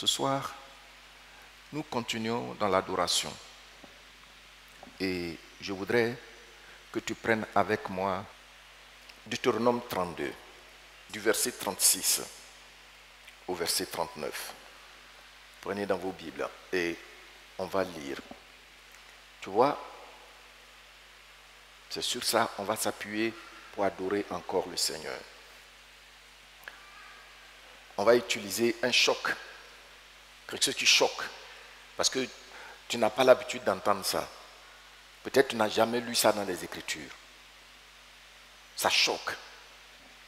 soir, nous continuons dans l'adoration. Et je voudrais que tu prennes avec moi Deutéronome 32, du verset 36 au verset 39. Prenez dans vos Bibles et on va lire. Tu vois, c'est sur ça on va s'appuyer pour adorer encore le Seigneur. On va utiliser un choc, quelque chose qui choque, parce que tu n'as pas l'habitude d'entendre ça. Peut-être tu n'as jamais lu ça dans les Écritures. Ça choque,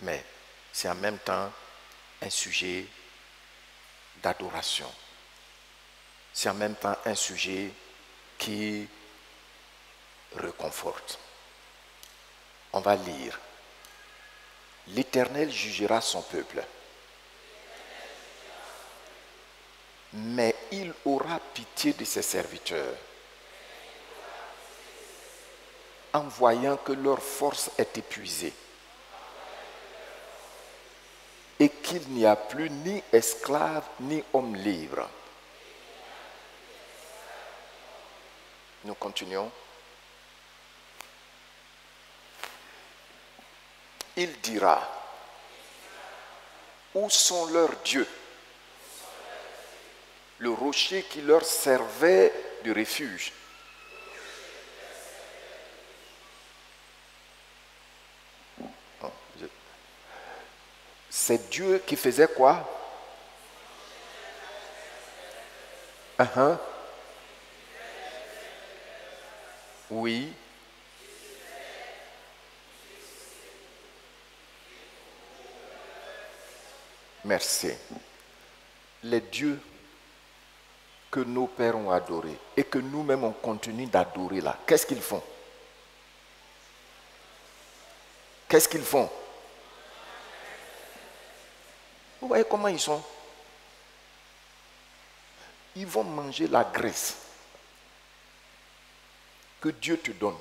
mais c'est en même temps un sujet d'adoration. C'est en même temps un sujet qui réconforte. On va lire. L'Éternel jugera son peuple, mais il aura pitié de ses serviteurs, en voyant que leur force est épuisée et qu'il n'y a plus ni esclave ni homme libre. Nous continuons. Il dira, où sont leurs dieux, le rocher qui leur servait de refuge? C'est Dieu qui faisait quoi? Oui. Merci. Les dieux que nos pères ont adorés et que nous-mêmes on continue d'adorer là, qu'est-ce qu'ils font? Qu'est-ce qu'ils font? Vous voyez comment ils sont? Ils vont manger la graisse que Dieu te donne.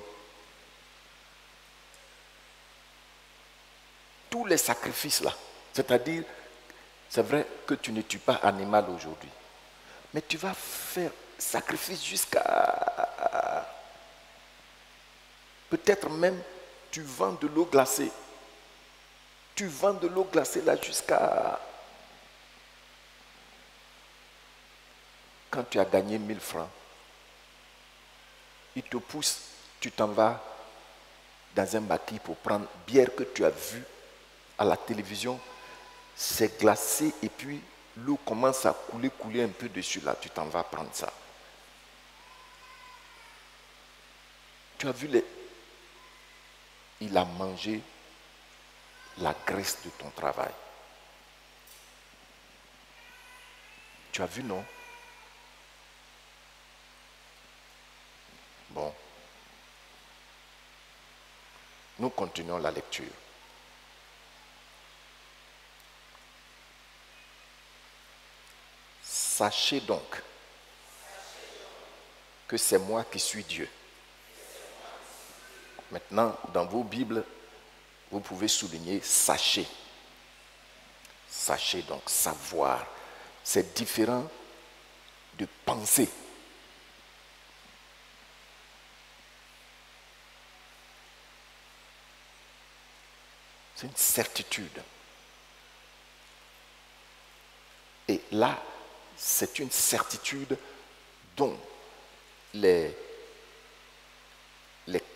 Tous les sacrifices là, c'est-à-dire, c'est vrai que tu ne tues pas animal aujourd'hui, mais tu vas faire sacrifice jusqu'à... Peut-être même, tu vends de l'eau glacée. Tu vends de l'eau glacée là jusqu'à... Quand tu as gagné 1000 francs, il te pousse, tu t'en vas dans un maquis pour prendre bière que tu as vue à la télévision. C'est glacé et puis l'eau commence à couler un peu dessus là, tu t'en vas prendre ça. Tu as vu les... Il a mangé la graisse de ton travail. Tu as vu, non? Bon. Nous continuons la lecture. Sachez donc que c'est moi qui suis Dieu. Maintenant, dans vos Bibles, vous pouvez souligner sachez. Sachez donc, savoir. C'est différent de penser. C'est une certitude. Et là, c'est une certitude dont les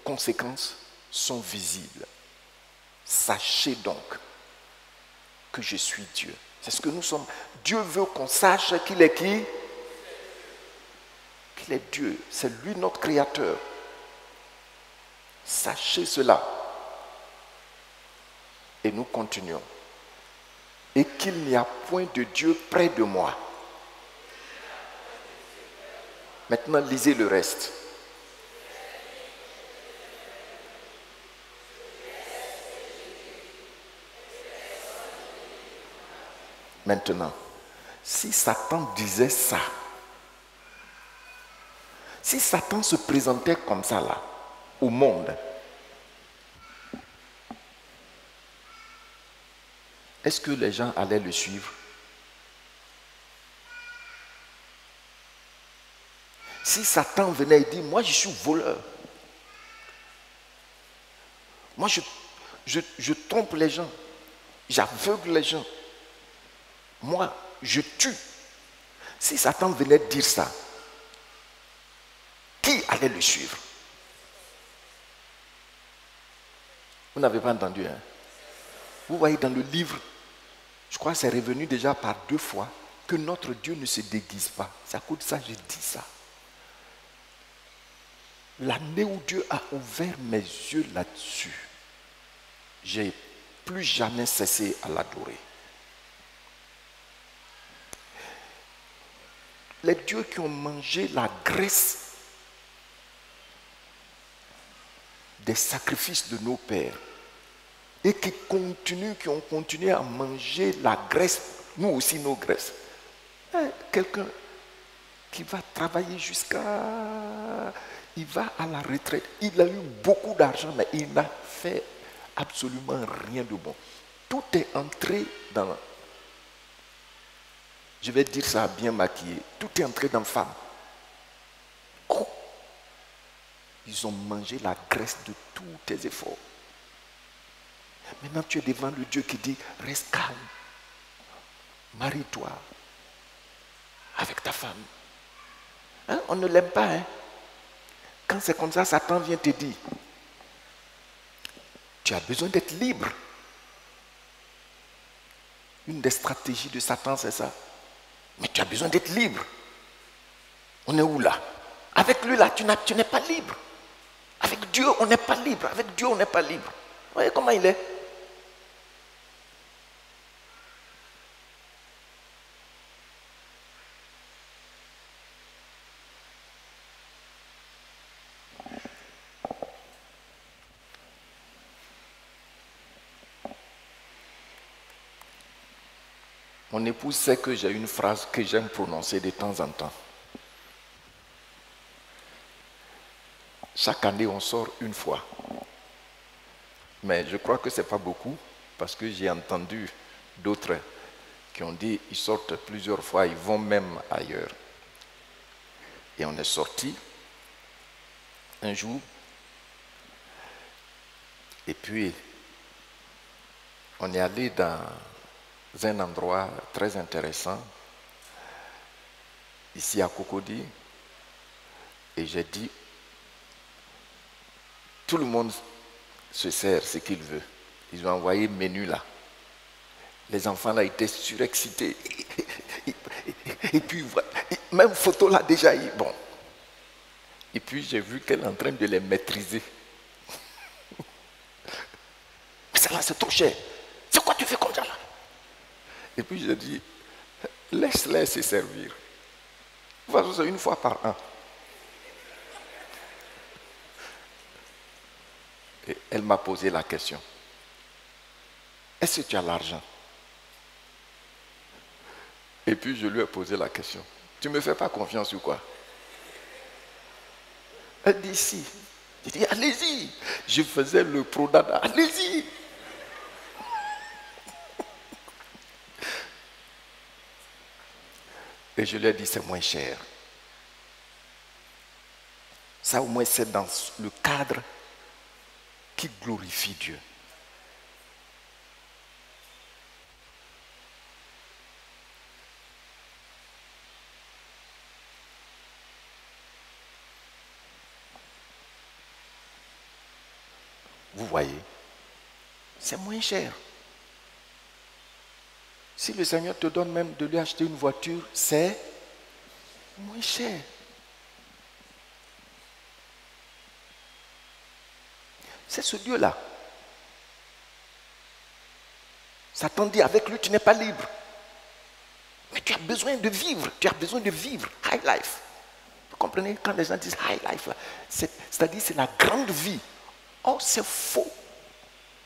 conséquences sont visibles. Sachez donc que je suis Dieu. C'est ce que nous sommes. Dieu veut qu'on sache qu'il est qui? Qu'il est Dieu. C'est lui notre créateur. Sachez cela. Et nous continuons. Et qu'il n'y a point de Dieu près de moi. Maintenant, lisez le reste. Maintenant, si Satan disait ça, si Satan se présentait comme ça là, au monde, est-ce que les gens allaient le suivre? Si Satan venait et dit, moi je suis voleur, moi je trompe les gens, j'aveugle les gens, moi je tue. Si Satan venait dire ça, qui allait le suivre? Vous n'avez pas entendu, hein? Vous voyez dans le livre, je crois que c'est revenu déjà par 2 fois, que notre Dieu ne se déguise pas. C'est à cause de ça que je dis ça. L'année où Dieu a ouvert mes yeux là-dessus, j'ai plus jamais cessé à l'adorer. Les dieux qui ont mangé la graisse des sacrifices de nos pères et qui ont continué à manger la graisse, nous aussi nos graisses. Quelqu'un qui va travailler il va à la retraite, il a eu beaucoup d'argent, mais il n'a fait absolument rien de bon. Tout est entré dans, je vais dire ça bien maquillé, tout est entré dans femme. Oh! Ils ont mangé la graisse de tous tes efforts. Maintenant tu es devant le Dieu qui dit, reste calme, marie-toi avec ta femme. Hein? On ne l'aime pas. Hein? Quand c'est comme ça, Satan vient te dire, tu as besoin d'être libre. Une des stratégies de Satan, c'est ça. Mais tu as besoin d'être libre. On est où là? Avec lui là, tu n'es pas libre. Avec Dieu, on n'est pas libre. Avec Dieu, on n'est pas libre. Vous voyez comment il est? Mon épouse sait que j'ai une phrase que j'aime prononcer de temps en temps. Chaque année, on sort une fois. Mais je crois que ce n'est pas beaucoup, parce que j'ai entendu d'autres qui ont dit qu'ils sortent plusieurs fois, ils vont même ailleurs. Et on est sorti un jour, et puis on est allé dans un endroit très intéressant, ici à Cocody, et j'ai dit, tout le monde se sert ce qu'il veut. Ils ont envoyé menu là. Les enfants là étaient surexcités. Et puis, même photo là déjà, bon. Et puis j'ai vu qu'elle est en train de les maîtriser. Mais ça là, c'est trop cher. C'est quoi tu fais comme ça là? Et puis j'ai dit, laisse-les se servir. De toute façon, c'est une fois par an. Et elle m'a posé la question. Est-ce que tu as l'argent? Et puis je lui ai posé la question. Tu ne me fais pas confiance ou quoi? Elle dit si. J'ai dit allez-y. Je faisais le prodada. Allez-y. Et je lui ai dit c'est moins cher. Ça au moins c'est dans le cadre qui glorifie Dieu. Vous voyez, c'est moins cher. Si le Seigneur te donne même de lui acheter une voiture, c'est moins cher. C'est ce Dieu-là. Satan dit, avec lui, tu n'es pas libre. Mais tu as besoin de vivre. Tu as besoin de vivre. High life. Vous comprenez? Quand les gens disent high life, c'est-à-dire c'est la grande vie. Oh, c'est faux.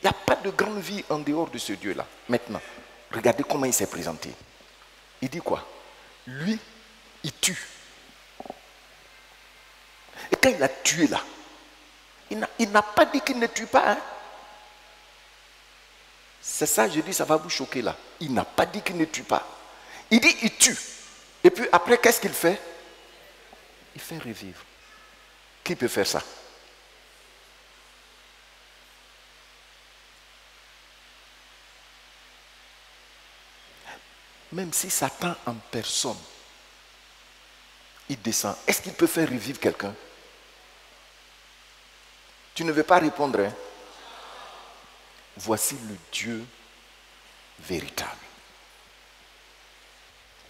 Il n'y a pas de grande vie en dehors de ce Dieu-là. Maintenant, regardez comment il s'est présenté. Il dit quoi? Lui, il tue. Et quand il a tué là, il n'a pas dit qu'il ne tue pas. Hein? C'est ça, je dis, ça va vous choquer là. Il n'a pas dit qu'il ne tue pas. Il dit, il tue. Et puis après, qu'est-ce qu'il fait? Il fait revivre. Qui peut faire ça? Même si Satan en personne, il descend, est-ce qu'il peut faire revivre quelqu'un? Tu ne veux pas répondre, hein? Voici le Dieu véritable.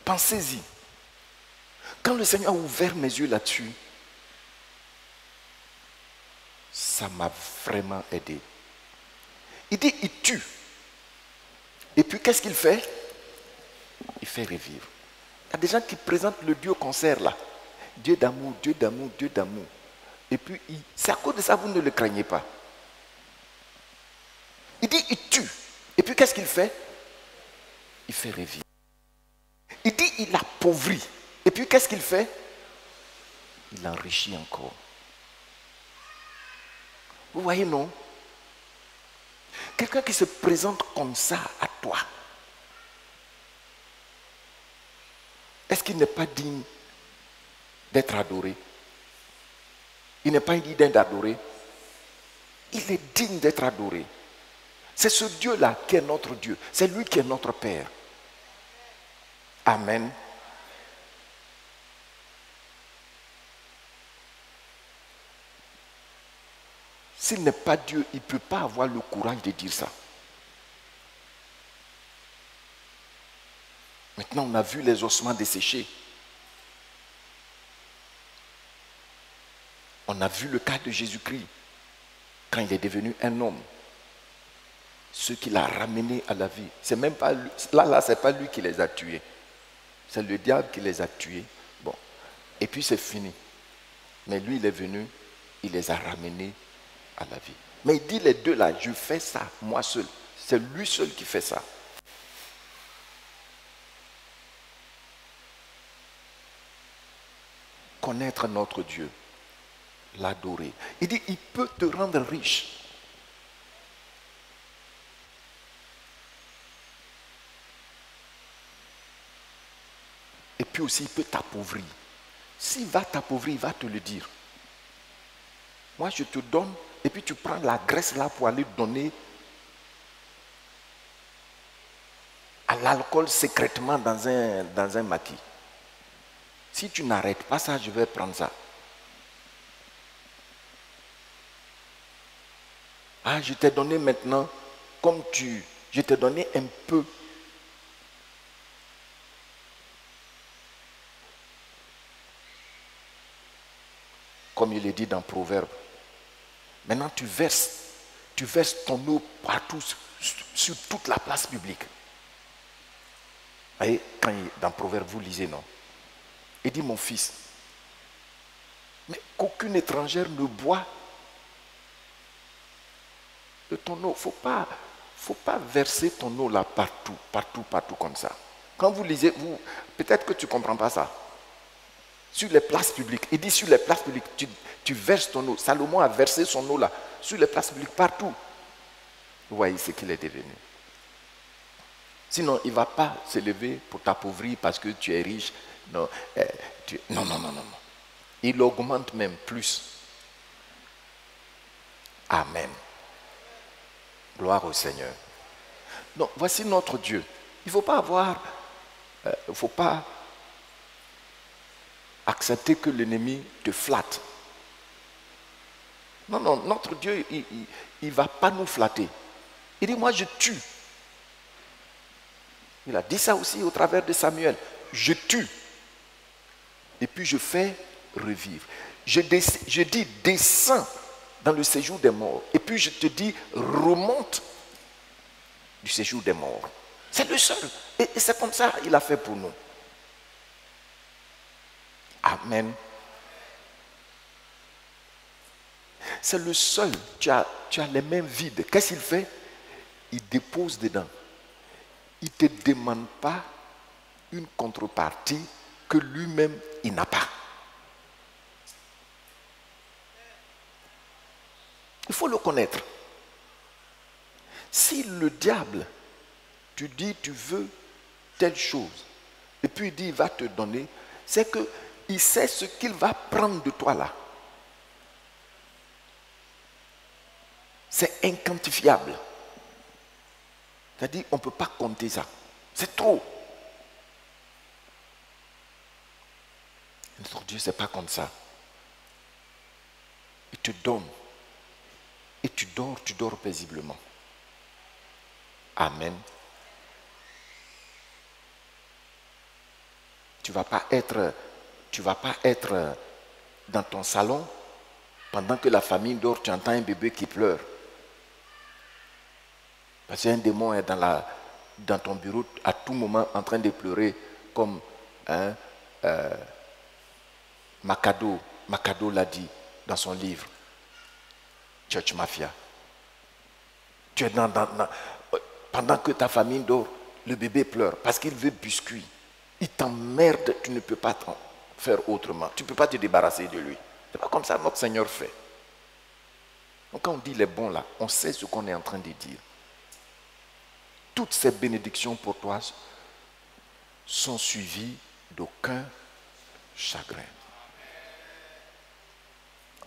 Pensez-y. Quand le Seigneur a ouvert mes yeux là-dessus, ça m'a vraiment aidé. Il dit, il tue. Et puis qu'est-ce qu'il fait? Il fait revivre. Il y a des gens qui présentent le Dieu au concert là. Dieu d'amour, Dieu d'amour, Dieu d'amour. Et puis, c'est à cause de ça que vous ne le craignez pas. Il dit, il tue. Et puis qu'est-ce qu'il fait? Il fait revivre. Il dit, il appauvrit. Et puis qu'est-ce qu'il fait? Il enrichit encore. Vous voyez, non? Quelqu'un qui se présente comme ça à toi, est-ce qu'il n'est pas digne d'être adoré? Il n'est pas digne d'être adoré. Il est digne d'être adoré. C'est ce Dieu-là qui est notre Dieu. C'est lui qui est notre Père. Amen. S'il n'est pas Dieu, il ne peut pas avoir le courage de dire ça. Maintenant, on a vu les ossements desséchés. On a vu le cas de Jésus-Christ, quand il est devenu un homme. Ce qui l'a ramené à la vie. C'est même pas lui. Là, c'est pas lui qui les a tués. C'est le diable qui les a tués. Bon. Et puis c'est fini. Mais lui, il est venu, il les a ramenés à la vie. Mais il dit les deux là, je fais ça, moi seul. C'est lui seul qui fait ça. Connaître notre Dieu, l'adorer. Il dit, il peut te rendre riche. Et puis aussi, il peut t'appauvrir. S'il va t'appauvrir, il va te le dire. Moi, je te donne, et puis tu prends la graisse là pour aller donner à l'alcool secrètement dans un maquis. Si tu n'arrêtes pas ça, je vais prendre ça. Ah, je t'ai donné maintenant, je t'ai donné un peu. Comme il est dit dans Proverbe. Maintenant, tu verses ton eau partout, sur toute la place publique. Vous voyez, quand dans Proverbe, vous lisez, non? Il dit, mon fils, mais qu'aucune étrangère ne boit de ton eau. Il ne faut pas verser ton eau là partout comme ça. Quand vous lisez, peut-être que tu ne comprends pas ça. Sur les places publiques, il dit sur les places publiques, tu verses ton eau. Salomon a versé son eau là, sur les places publiques, partout. Vous voyez ce qu'il est devenu. Sinon, il ne va pas se lever pour t'appauvrir parce que tu es riche. Non, non. Il augmente même plus. Amen. Gloire au Seigneur. Donc, voici notre Dieu. Il ne faut pas accepter que l'ennemi te flatte. Non, notre Dieu, il ne va pas nous flatter. Il dit, moi je tue. Il a dit ça aussi au travers de Samuel. Je tue. Et puis je fais revivre. Je dis, descends dans le séjour des morts. Et puis je te dis, remonte du séjour des morts. C'est le seul. Et c'est comme ça qu'il a fait pour nous. Amen. C'est le seul. Tu as les mains vides. Qu'est-ce qu'il fait? Il dépose dedans. Il ne te demande pas une contrepartie que lui-même, il n'a pas. Il faut le connaître. Si le diable, tu dis tu veux telle chose, et puis il dit il va te donner, c'est que il sait ce qu'il va prendre de toi là. C'est inquantifiable. C'est-à-dire, on ne peut pas compter ça. C'est trop. Notre Dieu, ce n'est pas comme ça. Il te donne. Et tu dors paisiblement. Amen. Tu ne vas pas être dans ton salon pendant que la famille dort, tu entends un bébé qui pleure. Parce qu'un démon est dans ton bureau à tout moment en train de pleurer comme Macado l'a dit dans son livre Church Mafia. Tu es pendant que ta famille dort, le bébé pleure parce qu'il veut biscuit. Il t'emmerde, tu ne peux pas faire autrement. Tu ne peux pas te débarrasser de lui. Ce n'est pas comme ça que notre Seigneur fait. Donc quand on dit les bons là, on sait ce qu'on est en train de dire. Toutes ces bénédictions pour toi sont suivies d'aucun chagrin.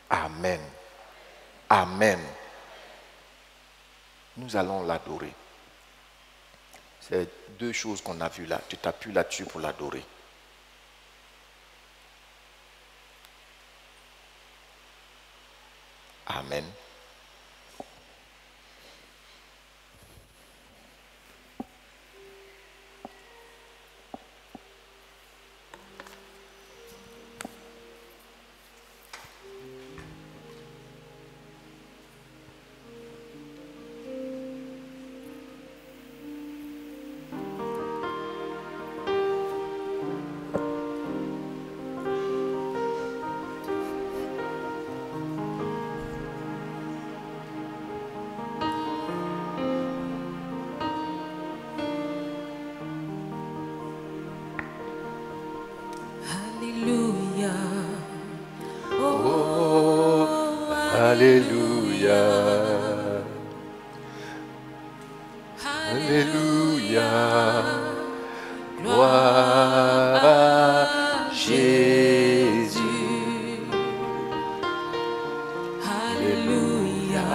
Amen. Amen. Nous allons l'adorer. C'est deux choses qu'on a vues là. Tu t'appuies là-dessus pour l'adorer. Amen. Alléluia. Alléluia. Gloire à Jésus. Alléluia.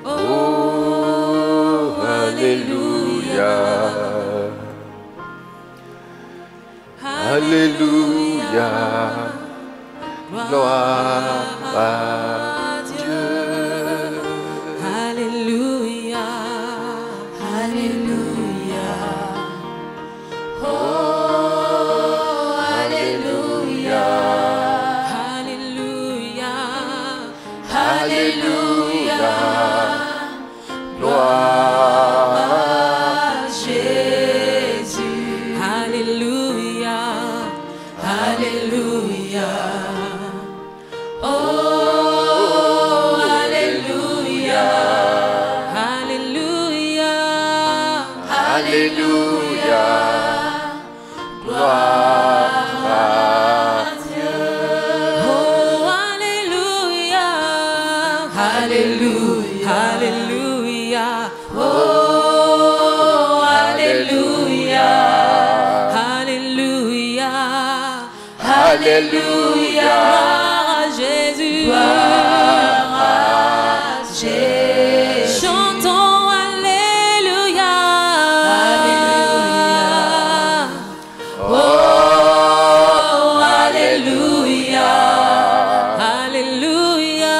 Oh, Alléluia. Alléluia. Gloire à Dieu. Alléluia, Alléluia. Oh, Alléluia, Alléluia, Alléluia. Gloire à Jésus. Alléluia, Alléluia. Alléluia, gloire à Dieu. Oh, Alléluia, Alléluia, Alléluia. Oh, Alléluia, Alléluia, Alléluia. Gloire à Jésus, gloire à Jésus. Chantons Alléluia. Oh, Alléluia, Alléluia,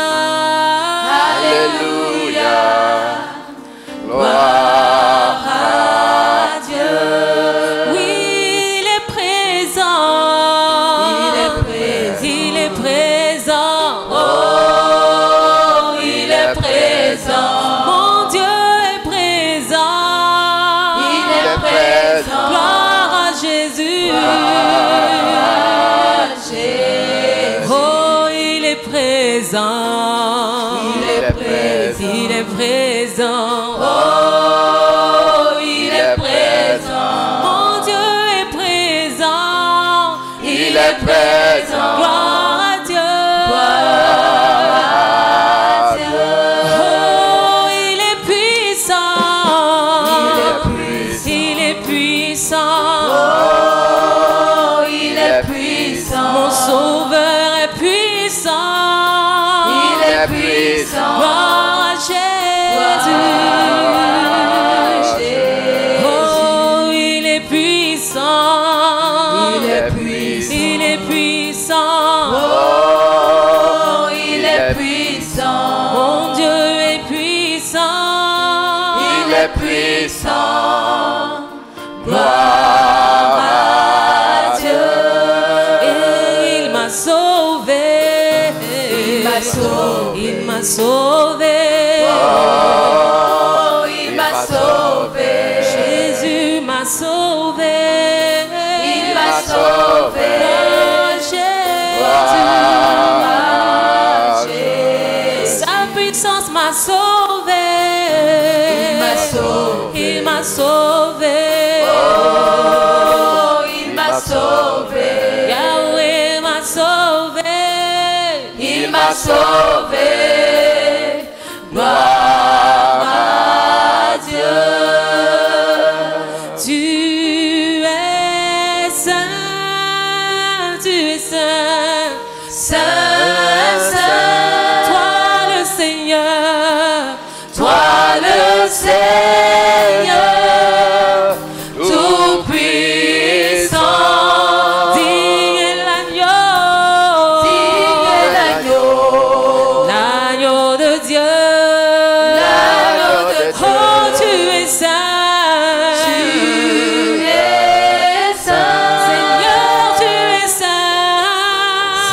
Alléluia, gloire à Dieu. Oui, il est présent, il est présent, oh, il est présent, mon Dieu est présent, il est présent, gloire à Jésus. Oh, il est présent. Il est présent. Il est présent. Oh, il est présent. Mon Dieu est présent. Il est présent. Gloire à Dieu. Gloire à Dieu. Oh, il est puissant. Il est puissant. Oh, il est puissant. est puissant. Gloire à Jésus. Oh, il est puissant. Il est puissant. Il est puissant. Oh, il est puissant. Mon Dieu est puissant. Il est puissant. Gloire à Dieu. Et il m'a sauvé. Il m'a sauvé. Il m'a sauvé. Oh, il m'a sauvé. Jésus m'a sauvé. Il m'a sauvé. Oh, Jésus. Sa puissance m'a sauvé. Il m'a sauvé. Il m'a sauvé. Oh, il m'a sauvé. Yahweh m'a sauvé. Il m'a sauvé. Gloire à Dieu. Tu es saint, tu es saint, Saint, Saint, toi le Seigneur, toi le Seigneur, tout puissant. digne est l'agneau, Digne est l'agneau, l'agneau de Dieu. l'agneau de Dieu. Oh, tu es saint, Tu es saint, Seigneur, tu es saint,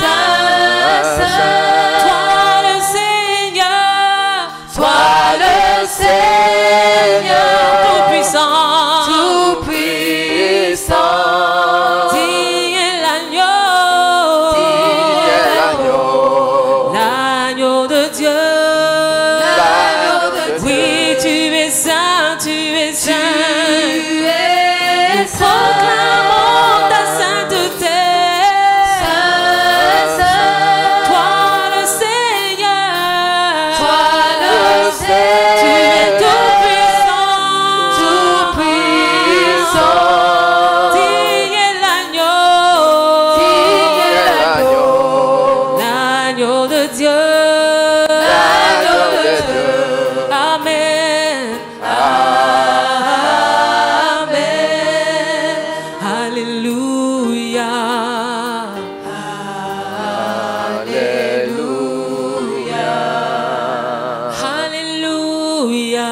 Saint, Saint, toi le Seigneur, toi le Seigneur, tout puissant, tout puissant. digne est l'agneau, Digne est l'agneau, l'agneau de Dieu. l'agneau de Dieu. Oui, tu es saint, tu es saint. Tu es Proclamons ta sainteté. Saint, Saint, Toi le Seigneur, toi le tu es tout Seigneur, tout puissant. digne est l'agneau, Digne est l'agneau, l'agneau de Dieu. l'agneau de Dieu. Amen. Amen. Alléluia. Alléluia. Alléluia.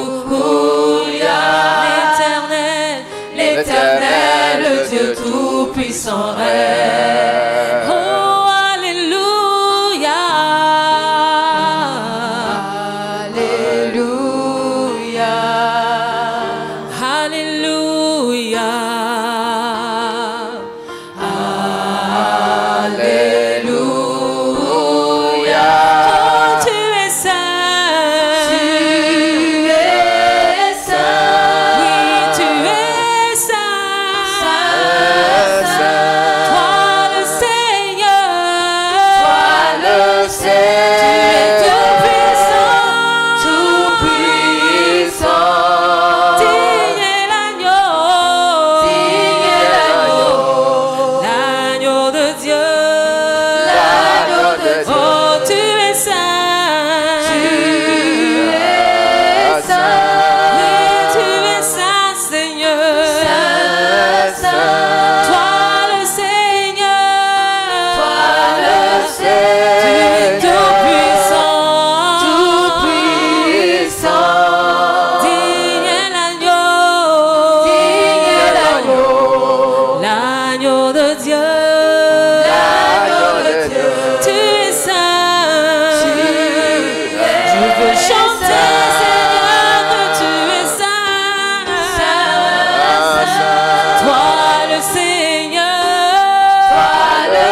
Alléluia. L'éternel, l'éternel, le Dieu tout-puissant règne. Oh, alléluia. Alléluia. Alléluia. Alléluia. Oh, tu es saint. Tu es saint. Oui, tu es saint. Saint, Saint, Toi le Seigneur, toi le tu es tout puissant, tout puissant. digne est l'agneau, Digne est l'agneau, l'agneau de Dieu. l'agneau de Dieu. Oh, tu es saint, Tu es saint. oui, tu es saint, Seigneur. Saint, Saint, Toi le Seigneur, toi le tu es tout Seigneur, puissant, tout puissant. digne est l'agneau, Digne est l'agneau, l'agneau de Dieu. l'agneau de Dieu. Tu es saint. Tu Je veux es chanter, saint. Seigneur, que tu es saint. Saint, Saint, Toi le Seigneur, toi le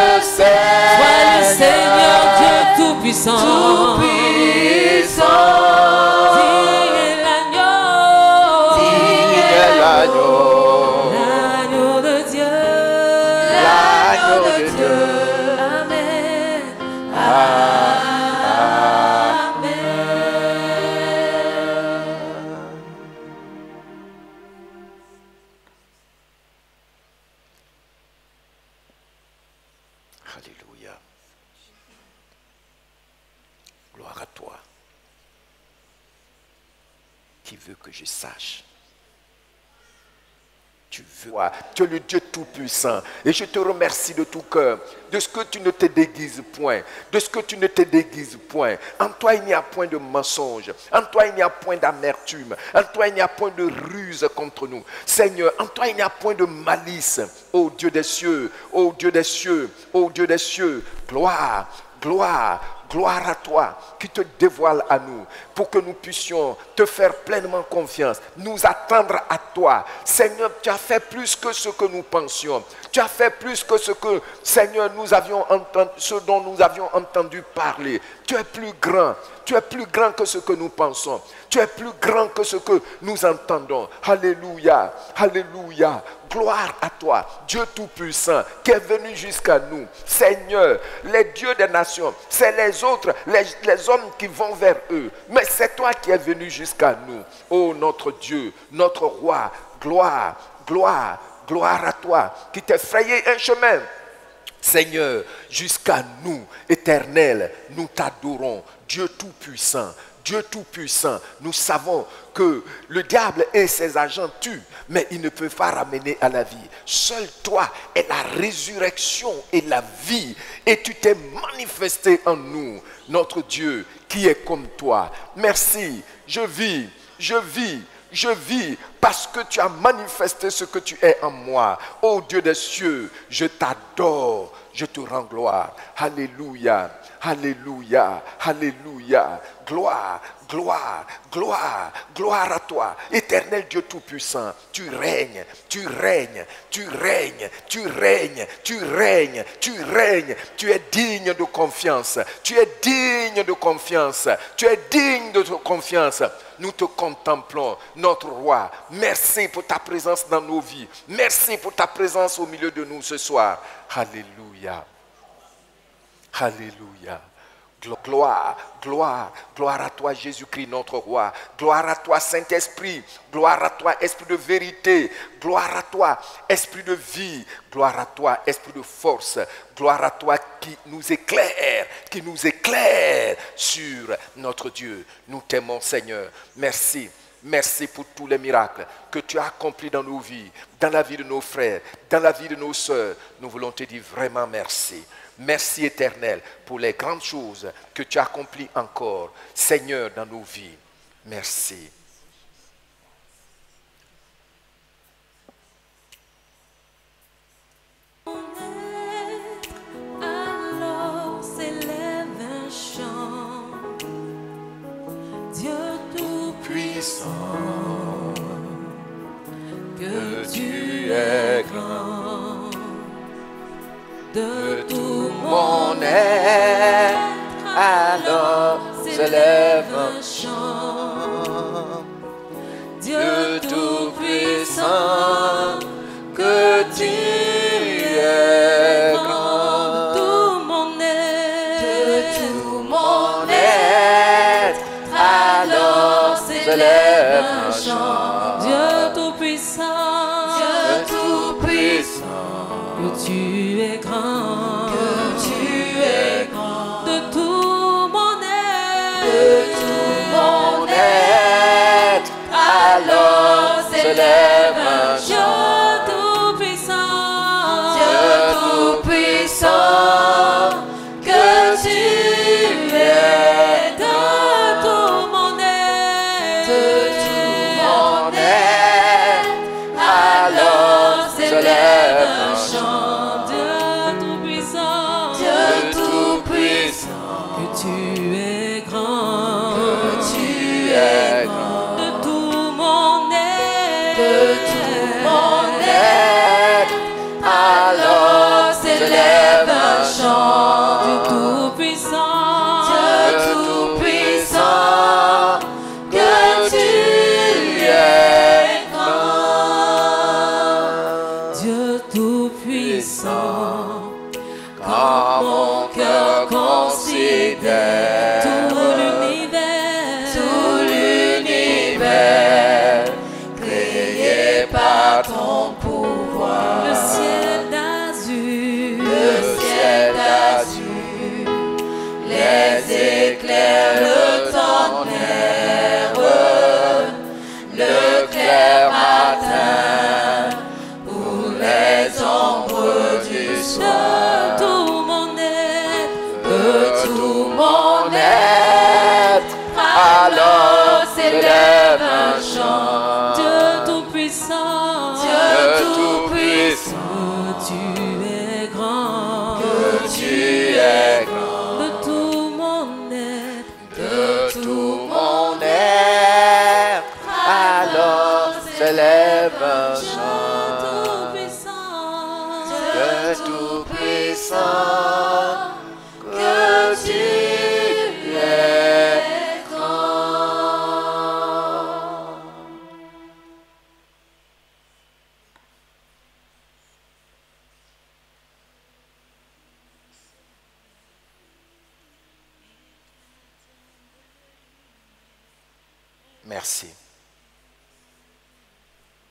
toi le Seigneur Dieu tout-puissant. tout puissant. Digne est l'agneau, Digne est l'agneau, l'agneau de Dieu. l'agneau de Dieu. Amen. Alléluia. Gloire à toi. Qui veut que je sache? Tu es le Dieu Tout-Puissant. Et je te remercie de tout cœur de ce que tu ne te déguises point. De ce que tu ne te déguises point. En toi, il n'y a point de mensonge. En toi, il n'y a point d'amertume. En toi, il n'y a point de ruse contre nous. Seigneur, en toi, il n'y a point de malice. Ô Dieu des cieux, ô Dieu des cieux, ô Dieu des cieux. Gloire, gloire. Gloire à toi qui te dévoile à nous pour que nous puissions te faire pleinement confiance, nous attendre à toi. Seigneur, tu as fait plus que ce que nous pensions. Tu as fait plus que ce que, Seigneur, nous avions entendu, ce dont nous avions entendu parler. Tu es plus grand. Tu es plus grand que ce que nous pensons. Tu es plus grand que ce que nous entendons. Alléluia. Alléluia. Gloire à toi, Dieu Tout-Puissant, qui est venu jusqu'à nous. Seigneur, les dieux des nations, c'est les autres, les hommes qui vont vers eux. Mais c'est toi qui es venu jusqu'à nous. Oh notre Dieu, notre roi, gloire, gloire, gloire à toi, qui t'es frayé un chemin. Seigneur, jusqu'à nous, éternel, nous t'adorons, Dieu Tout-Puissant. Dieu Tout-Puissant, nous savons que le diable et ses agents tuent, mais ils ne peuvent pas ramener à la vie. Seul toi est la résurrection et la vie. Et tu t'es manifesté en nous, notre Dieu, qui est comme toi. Merci, je vis parce que tu as manifesté ce que tu es en moi. Ô Dieu des cieux, je t'adore, je te rends gloire. Alléluia, alléluia, alléluia. Gloire, gloire, gloire, gloire à toi. Éternel Dieu Tout-Puissant, tu règnes, tu règnes, tu règnes, tu règnes, tu règnes, tu règnes. Tu es digne de confiance, tu es digne de confiance, tu es digne de confiance. Nous te contemplons, notre roi. Merci pour ta présence dans nos vies. Merci pour ta présence au milieu de nous ce soir. Alléluia. Alléluia. Gloire, gloire, gloire à toi Jésus-Christ notre roi. Gloire à toi Saint-Esprit. Gloire à toi Esprit de vérité. Gloire à toi Esprit de vie. Gloire à toi Esprit de force. Gloire à toi qui nous éclaire sur notre Dieu. Nous t'aimons Seigneur. Merci. Merci pour tous les miracles que tu as accomplis dans nos vies, dans la vie de nos frères, dans la vie de nos sœurs. Nous voulons te dire vraiment merci. Merci éternel pour les grandes choses que tu as accomplies encore, Seigneur, dans nos vies. Merci. Alors s'élève un chant, Dieu Tout-Puissant, que tu es grand. De tout mon être, alors s'élève un chant. Dieu Tout-Puissant, que tu es grand. Tout mon être, alors s'élève un chant. Dieu Tout-Puissant, que tu es grand, de tout mon être, alors s'élève un chant. Dieu Tout-Puissant, que tu es de tout mon être, alors s'élève un chant. Dieu Tout-Puissant, que tu es grand, de tout mon être, alors s'élève un chant. Dieu Tout-Puissant, que tu es grand. Dieu Tout-Puissant, quand mon cœur considère tout l'univers, créé par ton pouvoir, le ciel d'azur tu es grand. De tout mon être, De tout mon être, alors s'élève un chant Tout-Puissant, de Tout-Puissant, que tu es grand. Merci.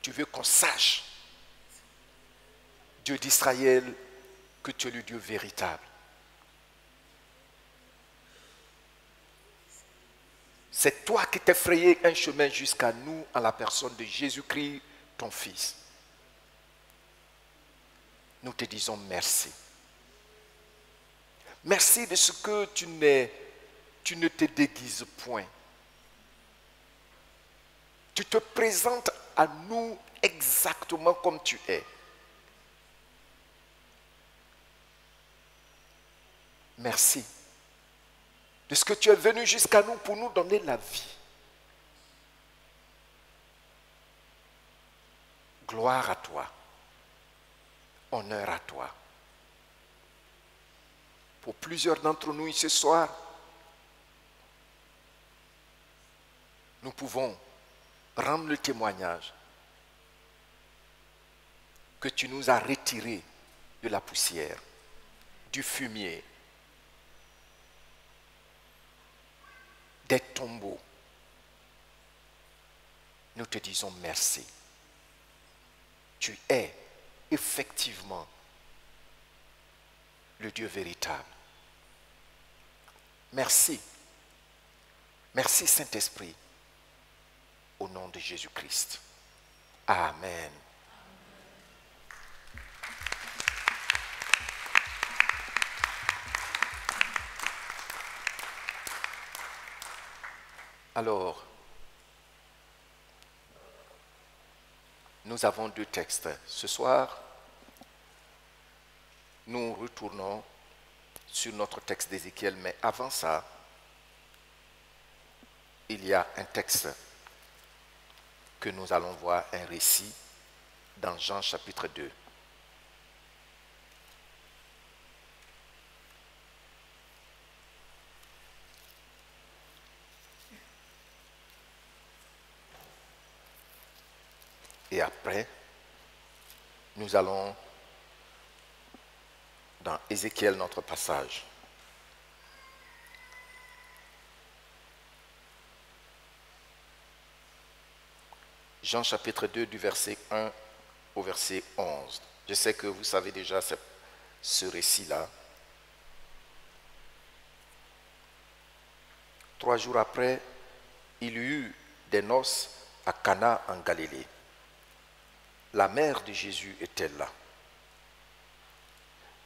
Tu veux qu'on sache, Dieu d'Israël, que tu es le Dieu véritable. C'est toi qui t'es frayé un chemin jusqu'à nous en la personne de Jésus-Christ, ton Fils. Nous te disons merci. Merci de ce que tu ne te déguises point. Tu te présentes à nous exactement comme tu es. Merci de ce que tu es venu jusqu'à nous pour nous donner la vie. Gloire à toi. Honneur à toi. Pour plusieurs d'entre nous ce soir, nous pouvons rendre le témoignage que tu nous as retirés de la poussière, du fumier, des tombeaux. Nous te disons merci. Tu es effectivement le Dieu véritable. Merci. Merci Saint-Esprit. Au nom de Jésus-Christ. Amen. Alors, nous avons deux textes. Ce soir, nous retournons sur notre texte d'Ézéchiel, mais avant ça, il y a un texte que nous allons voir, un récit dans Jean chapitre 2. Et après, nous allons dans Ézéchiel, notre passage. Jean chapitre 2 du verset 1 au verset 11. Je sais que vous savez déjà ce récit-là. 3 jours après, il y eut des noces à Cana en Galilée. La mère de Jésus était là.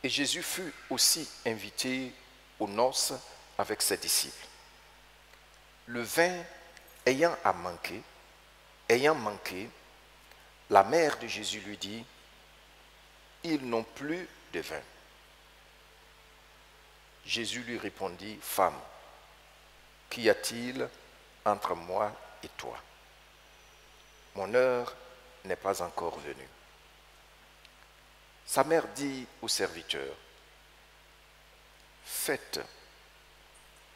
Et Jésus fut aussi invité aux noces avec ses disciples. Le vin ayant manqué, la mère de Jésus lui dit, « Ils n'ont plus de vin. » Jésus lui répondit, « Femme, qu'y a-t-il entre moi et toi? Mon heure n'est pas encore venue. » Sa mère dit au serviteur, « Faites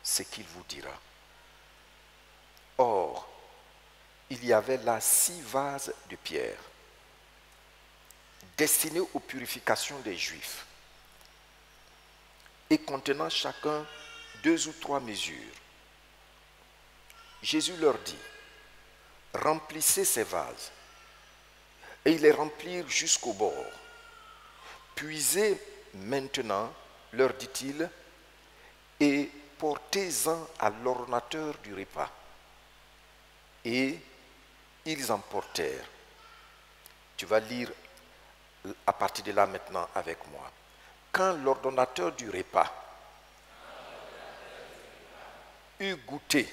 ce qu'il vous dira. » Or, il y avait là 6 vases de pierre, destinés aux purifications des Juifs, et contenant chacun 2 ou 3 mesures. Jésus leur dit, « Remplissez ces vases. » Et ils les remplirent jusqu'au bord. « Puisez maintenant, leur dit-il, et portez-en à l'ordonnateur du repas. » Et ils en portèrent. Tu vas lire à partir de là maintenant avec moi. Quand l'ordonnateur du repas eut goûté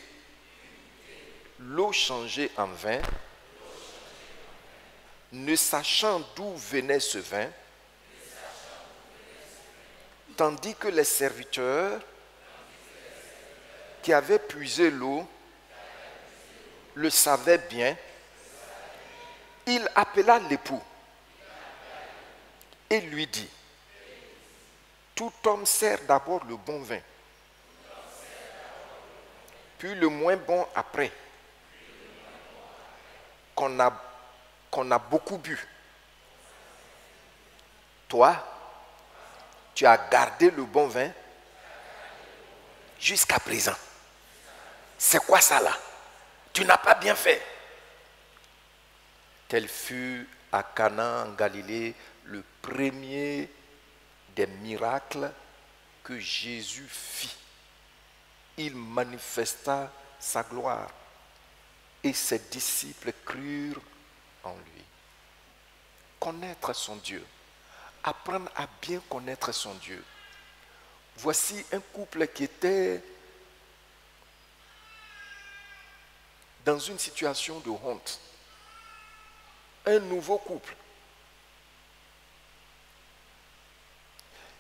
l'eau changée en vin, ne sachant d'où venait ce vin, Tandis que les serviteurs qui avaient puisé l'eau le savaient bien, il appela l'époux et lui dit, tout homme sert d'abord le bon vin, puis le moins bon après, qu'on a beaucoup bu. Toi, tu as gardé le bon vin jusqu'à présent. C'est quoi ça là? Tu n'as pas bien fait. Tel fut à Cana en Galilée le premier des miracles que Jésus fit. Il manifesta sa gloire et ses disciples crurent en lui. Connaître son Dieu, apprendre à bien connaître son Dieu. Voici un couple qui était dans une situation de honte. Un nouveau couple.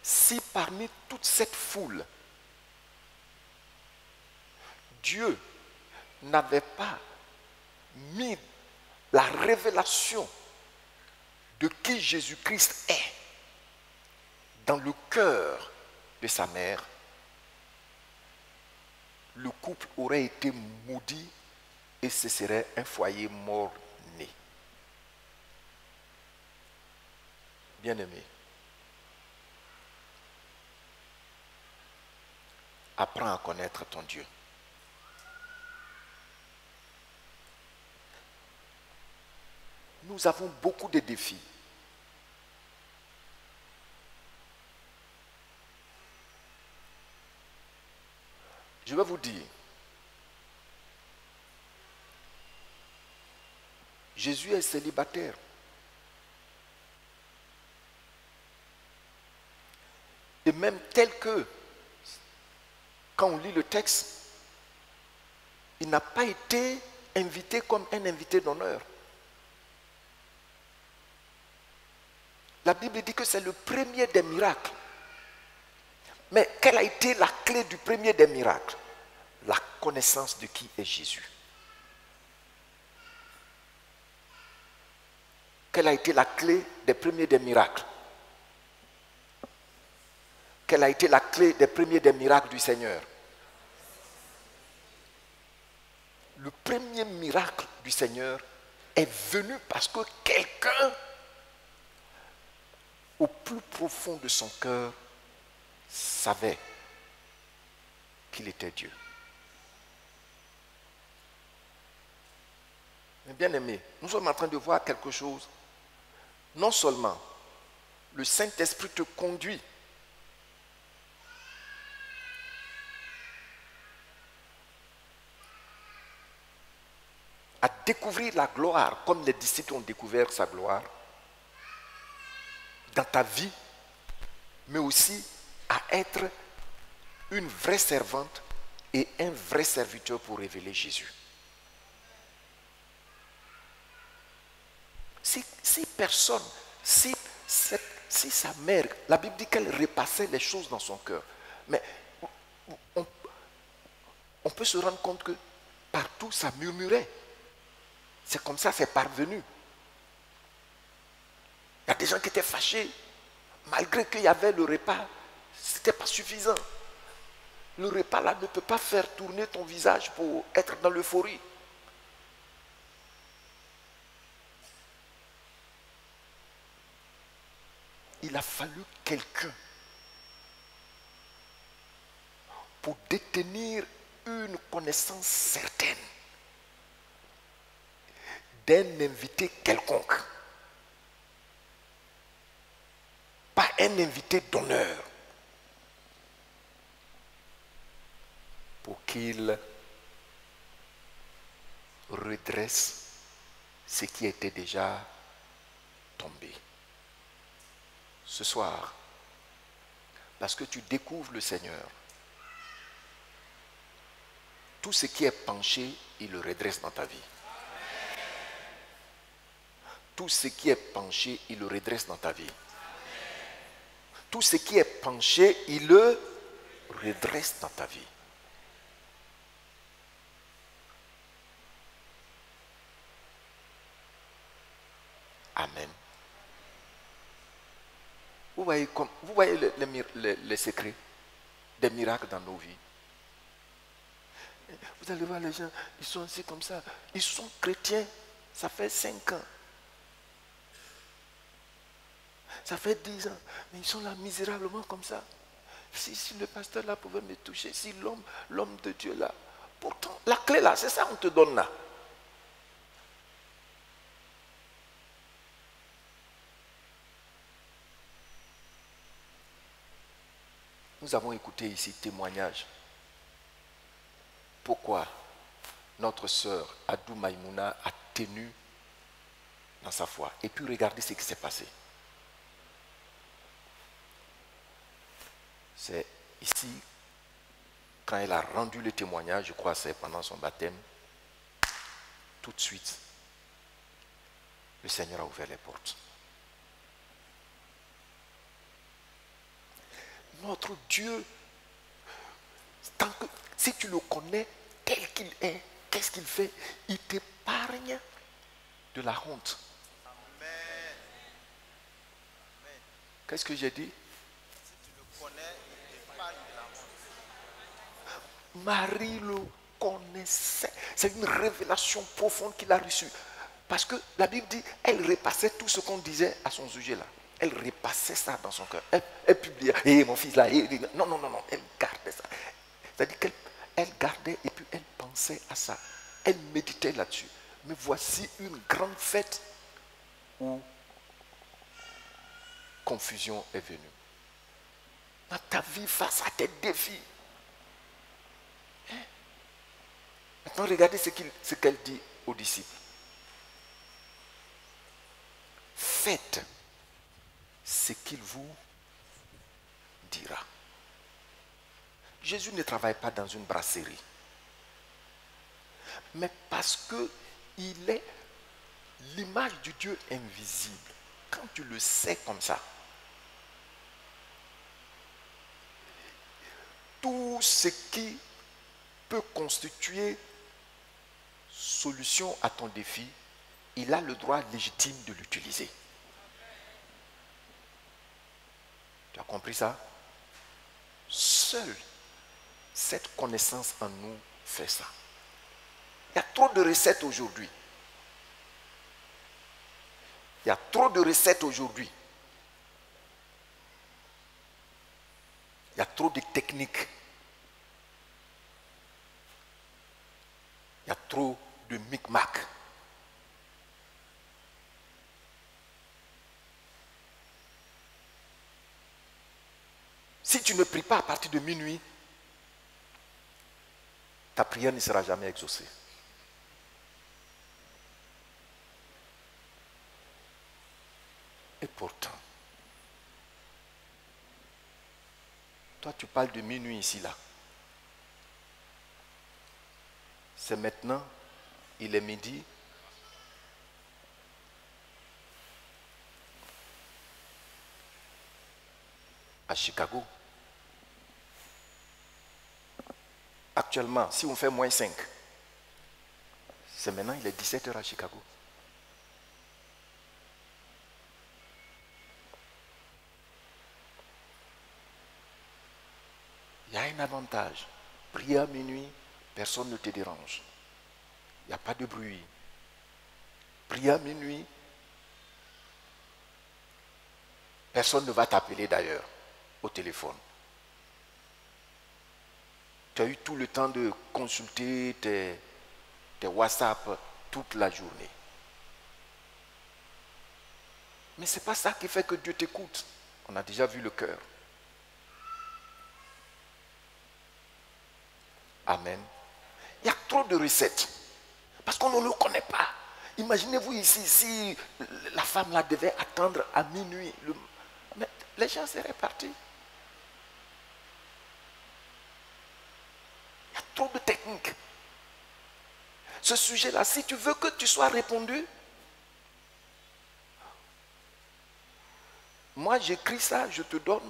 Si parmi toute cette foule, Dieu n'avait pas mis la révélation de qui Jésus-Christ est dans le cœur de sa mère, le couple aurait été maudit et ce serait un foyer mort-né. Bien-aimé, apprends à connaître ton Dieu. Nous avons beaucoup de défis. Je vais vous dire, Jésus est célibataire. Et même tel que, quand on lit le texte, il n'a pas été invité comme un invité d'honneur. La Bible dit que c'est le premier des miracles. Mais quelle a été la clé du premier des miracles? La connaissance de qui est Jésus. Quelle a été la clé des premiers des miracles? Quelle a été la clé des premiers des miracles du Seigneur? Le premier miracle du Seigneur est venu parce que quelqu'un, au plus profond de son cœur, savait qu'il était Dieu. Mais bien aimé, nous sommes en train de voir quelque chose. Non seulement le Saint-Esprit te conduit à découvrir la gloire comme les disciples ont découvert sa gloire dans ta vie, mais aussi à être une vraie servante et un vrai serviteur pour révéler Jésus. Si personne, si sa mère, la Bible dit qu'elle repassait les choses dans son cœur, mais on peut se rendre compte que partout ça murmurait. C'est comme ça, c'est parvenu. Il y a des gens qui étaient fâchés, malgré qu'il y avait le repas, ce n'était pas suffisant. Le repas là ne peut pas faire tourner ton visage pour être dans l'euphorie. Il a fallu quelqu'un pour détenir une connaissance certaine d'un invité quelconque. Pas un invité d'honneur. Pour qu'il redresse ce qui était déjà tombé. Ce soir, parce que tu découvres le Seigneur, tout ce qui est penché, il le redresse dans ta vie. Tout ce qui est penché, il le redresse dans ta vie. Tout ce qui est penché, il le redresse dans ta vie. Amen. Vous voyez les secrets des miracles dans nos vies. Vous allez voir les gens, ils sont ainsi comme ça. Ils sont chrétiens, ça fait 5 ans. Ça fait 10 ans. Mais ils sont là misérablement comme ça. Si le pasteur là pouvait me toucher, si l'homme de Dieu là. Pourtant, la clé là, c'est ça qu'on te donne là. Nous avons écouté ici témoignage. Pourquoi notre sœur Adou Maïmouna a tenu dans sa foi. Et puis regardez ce qui s'est passé. C'est ici, quand elle a rendu le témoignage, je crois que c'est pendant son baptême, tout de suite, le Seigneur a ouvert les portes. Notre Dieu, si tu le connais tel qu'il est, qu'est-ce qu'il fait? Il t'épargne de la honte. Amen. Qu'est-ce que j'ai dit? Si tu le connais, il t'épargne de la honte. Marie le connaissait. C'est une révélation profonde qu'il a reçue. Parce que la Bible dit, elle repassait tout ce qu'on disait à son sujet là. Elle repassait ça dans son cœur. Elle publiait, mon fils là, non, elle gardait ça. C'est-à-dire qu'elle gardait et puis elle pensait à ça. Elle méditait là-dessus. Mais voici une grande fête où confusion est venue. Dans ta vie, face à tes défis. Maintenant, regardez ce qu'elle dit aux disciples. Faites ce qu'il vous dira. Jésus ne travaille pas dans une brasserie. Mais parce qu'il est l'image du Dieu invisible. Quand tu le sais comme ça, tout ce qui peut constituer solution à ton défi, il a le droit légitime de l'utiliser. Tu as compris ça? Seule cette connaissance en nous fait ça. Il y a trop de recettes aujourd'hui. Il y a trop de recettes aujourd'hui. Il y a trop de techniques. Il y a trop de micmac. Si tu ne pries pas à partir de minuit, ta prière ne sera jamais exaucée. Et pourtant, toi tu parles de minuit ici là. C'est maintenant, il est midi. À Chicago. Actuellement, si on fait -5, c'est maintenant, il est 17h à Chicago. Il y a un avantage. Prier à minuit, personne ne te dérange. Il n'y a pas de bruit. Prier à minuit, personne ne va t'appeler d'ailleurs au téléphone. Tu as eu tout le temps de consulter tes WhatsApp toute la journée. Mais ce n'est pas ça qui fait que Dieu t'écoute. On a déjà vu le cœur. Amen. Il y a trop de recettes. Parce qu'on ne le connaît pas. Imaginez-vous ici, si la femme là devait attendre à minuit. Mais les gens seraient partis. Il y a trop de techniques. Ce sujet-là, si tu veux que tu sois répondu, Moi, j'écris ça, je te donne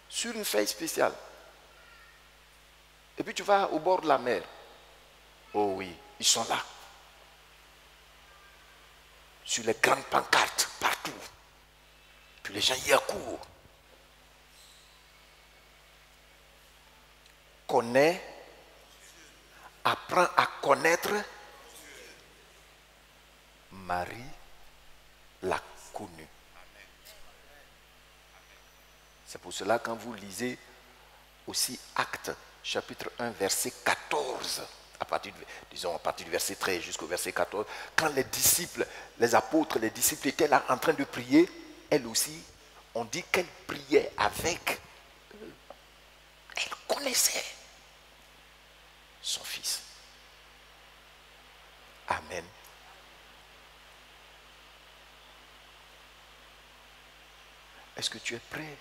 sur une feuille spéciale. Et puis tu vas au bord de la mer. Oh oui, ils sont là. Sur les grandes pancartes, partout. Puis les gens y accourent. Connais, apprends à connaître. Marie l'a connu. C'est pour cela quand vous lisez aussi Actes, chapitre 1, verset 14, à partir du verset 13 jusqu'au verset 14, quand les disciples, les apôtres, les disciples étaient là en train de prier, elle aussi, on dit qu'elle priait avec eux. Elle connaissait son fils. Amen. Est-ce que tu es prêt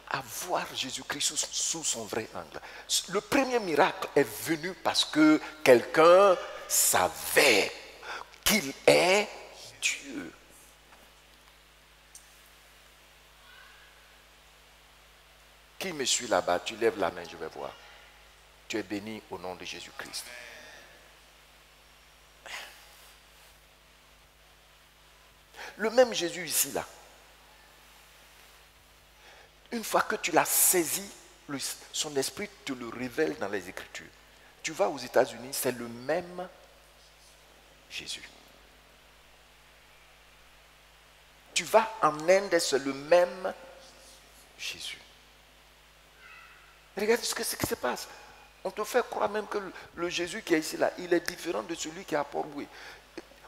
à voir Jésus-Christ sous son vrai angle? Le premier miracle est venu parce que quelqu'un savait qu'il est Dieu. Qui me suit là-bas? Tu lèves la main, je vais voir. Tu es béni au nom de Jésus-Christ. Le même Jésus ici, là. Une fois que tu l'as saisi, son esprit te le révèle dans les Écritures. Tu vas aux États-Unis, c'est le même Jésus. Tu vas en Inde, c'est le même Jésus. Regarde ce qui se passe. On te fait croire même que le Jésus qui est ici, là, il est différent de celui qui est à Port-Louis.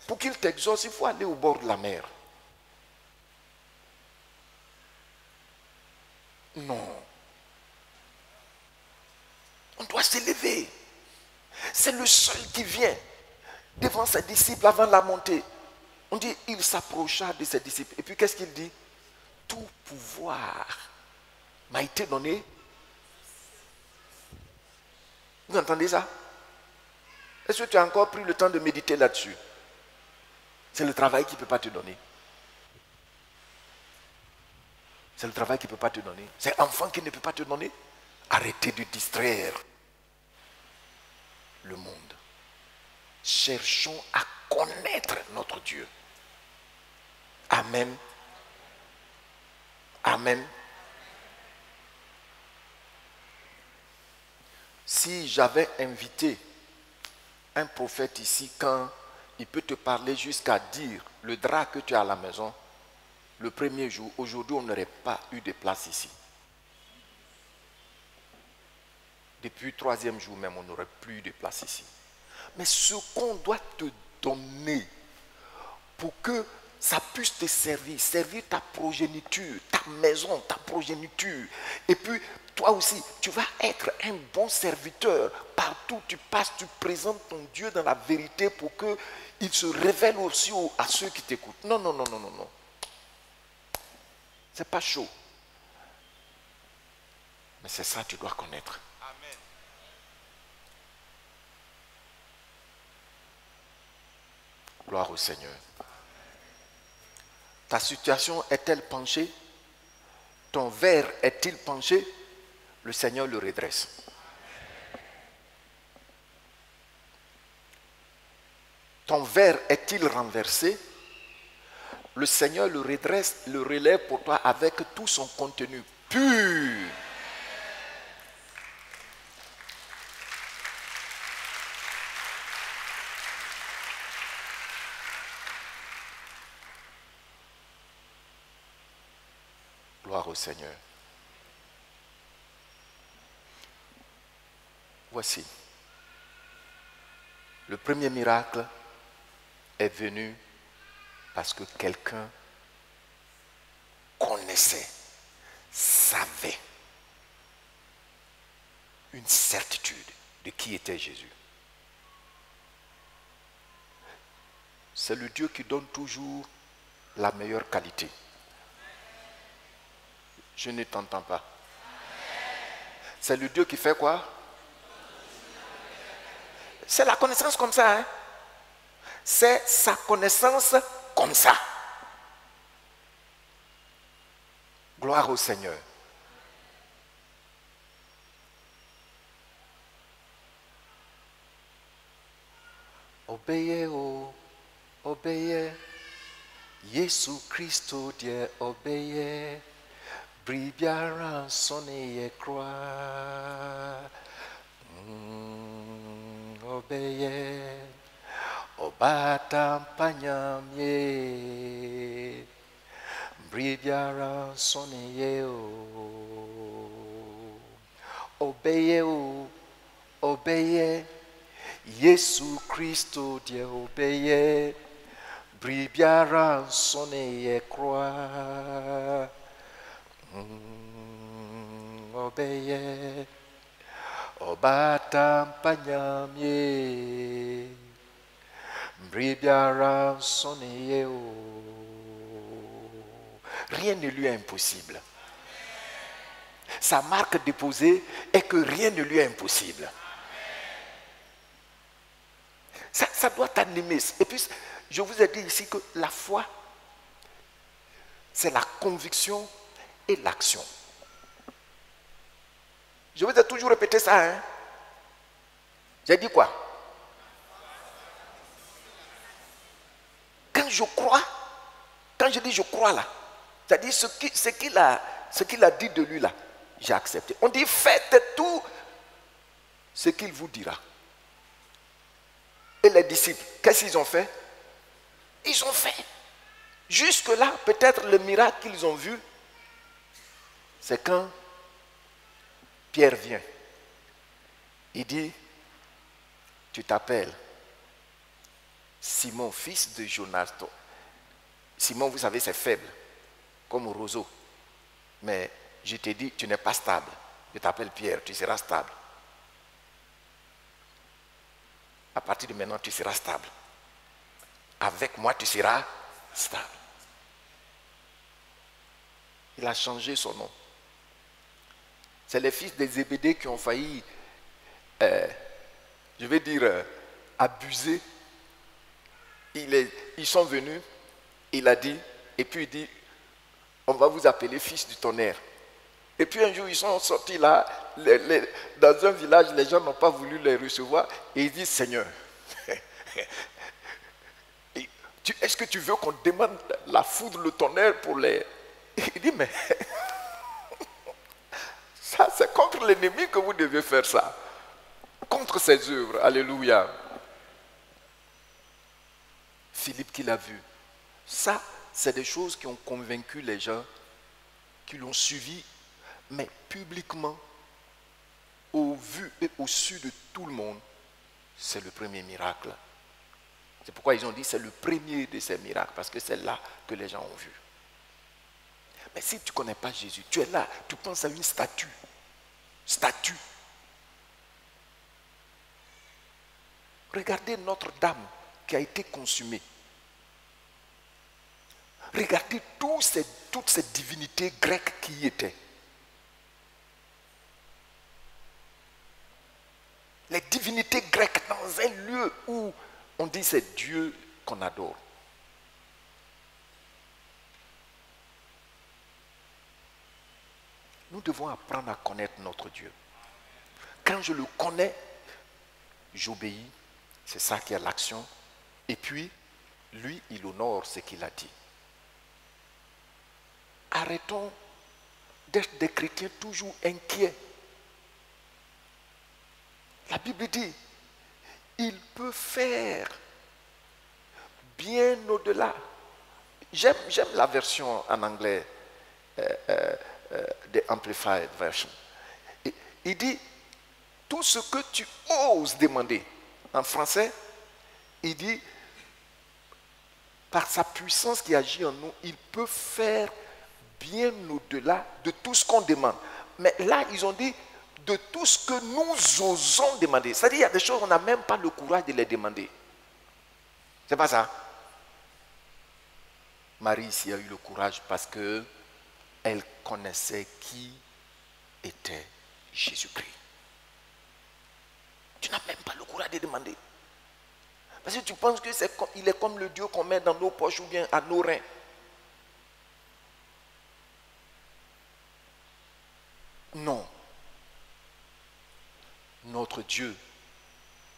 Pour qu'il t'exauce, il faut aller au bord de la mer. Non. On doit s'élever. C'est le seul qui vient devant ses disciples avant la montée. On dit, il s'approcha de ses disciples. Et puis qu'est-ce qu'il dit? Tout pouvoir m'a été donné. Vous entendez ça? Est-ce que tu as encore pris le temps de méditer là-dessus? C'est le travail qui ne peut pas te donner. C'est le travail qui ne peut pas te donner. C'est l'enfant qui ne peut pas te donner. Arrêtez de distraire le monde. Cherchons à connaître notre Dieu. Amen. Amen. Si j'avais invité un prophète ici, quand il peut te parler jusqu'à dire le drap que tu as à la maison, le premier jour, aujourd'hui, on n'aurait pas eu de place ici. Depuis le troisième jour même, on n'aurait plus de place ici. Mais ce qu'on doit te donner pour que ça puisse te servir ta progéniture, ta maison, ta progéniture. Et puis, toi aussi, tu vas être un bon serviteur. Partout où tu passes, tu présentes ton Dieu dans la vérité pour qu'il se révèle aussi à ceux qui t'écoutent. Non, non, non, non, non, non. C'est pas chaud. Mais c'est ça que tu dois connaître. Amen. Gloire au Seigneur. Ta situation est-elle penchée? Ton verre est-il penché? Le Seigneur le redresse. Ton verre est-il renversé? Le Seigneur le redresse, le relève pour toi avec tout son contenu pur. Gloire au Seigneur. Voici. Le premier miracle est venu parce que quelqu'un connaissait, savait une certitude de qui était Jésus. C'est le Dieu qui donne toujours la meilleure qualité. Je ne t'entends pas. C'est le Dieu qui fait quoi? C'est la connaissance comme ça. Hein? C'est sa connaissance comme ça. Gloire au Seigneur. Obéyez, oh, obéyez. Jésus Christ, oh Dieu, obéyez. Bribia sonne croix. Obéyez. Obata panyamye. Bribia sonne oh. Obéyez, oh, obéyez. Jésus Christ, oh Dieu, obéyez. Bribia sonne croix. Obéyez. Obata panyamye. Bribia sonne oh. Rien ne lui est impossible. Sa marque déposée est que rien ne lui est impossible. Ça doit t'animer. Et puis, je vous ai dit ici que la foi, c'est la conviction et l'action. Je vous ai toujours répété ça. Hein? J'ai dit quoi? Quand je crois, quand je dis je crois là, c'est-à-dire ce qu'il a dit de lui là, j'ai accepté. On dit faites tout ce qu'il vous dira. Et les disciples, qu'est-ce qu'ils ont fait? Ils ont fait. Jusque-là, peut-être le miracle qu'ils ont vu, c'est quand Pierre vient. Il dit, tu t'appelles Simon, fils de Jonas. Simon, vous savez, c'est faible, comme un roseau. Mais je t'ai dit, tu n'es pas stable. Je t'appelle Pierre, tu seras stable. À partir de maintenant, tu seras stable. Avec moi, tu seras stable. Il a changé son nom. C'est les fils des Zébédée qui ont failli, je vais dire, abuser. Ils sont venus, il a dit, et puis il dit, on va vous appeler fils du tonnerre. Et puis un jour, ils sont sortis là, dans un village, les gens n'ont pas voulu les recevoir, et ils disent, Seigneur, est-ce que tu veux qu'on demande la foudre, le tonnerre pour les... Il dit, mais ça, c'est contre l'ennemi que vous devez faire ça. Contre ses œuvres. Alléluia. Philippe qui l'a vu. Ça, c'est des choses qui ont convaincu les gens, qui l'ont suivi, mais publiquement, au vu et au su de tout le monde, c'est le premier miracle. C'est pourquoi ils ont dit c'est le premier de ces miracles, parce que c'est là que les gens ont vu. Mais si tu ne connais pas Jésus, tu es là, tu penses à une statue. Statue. Regardez Notre-Dame qui a été consumée. Regardez toutes ces divinités grecques qui y étaient. Les divinités grecques dans un lieu où on dit c'est Dieu qu'on adore. Nous devons apprendre à connaître notre Dieu. Quand je le connais, j'obéis. C'est ça qui est l'action. Et puis, lui, il honore ce qu'il a dit. Arrêtons d'être des chrétiens toujours inquiets. La Bible dit, il peut faire bien au-delà. J'aime la version en anglais de Amplified Version. Il dit, tout ce que tu oses demander. En français, il dit, par sa puissance qui agit en nous, il peut faire bien au-delà de tout ce qu'on demande. Mais là, ils ont dit, de tout ce que nous osons demander. C'est-à-dire, il y a des choses, on n'a même pas le courage de les demander. C'est pas ça. Marie ici a eu le courage parce que elle connaissait qui était Jésus-Christ. Tu n'as même pas le courage de demander. Parce que tu penses qu'il est comme le Dieu qu'on met dans nos poches ou bien à nos reins. Non. Notre Dieu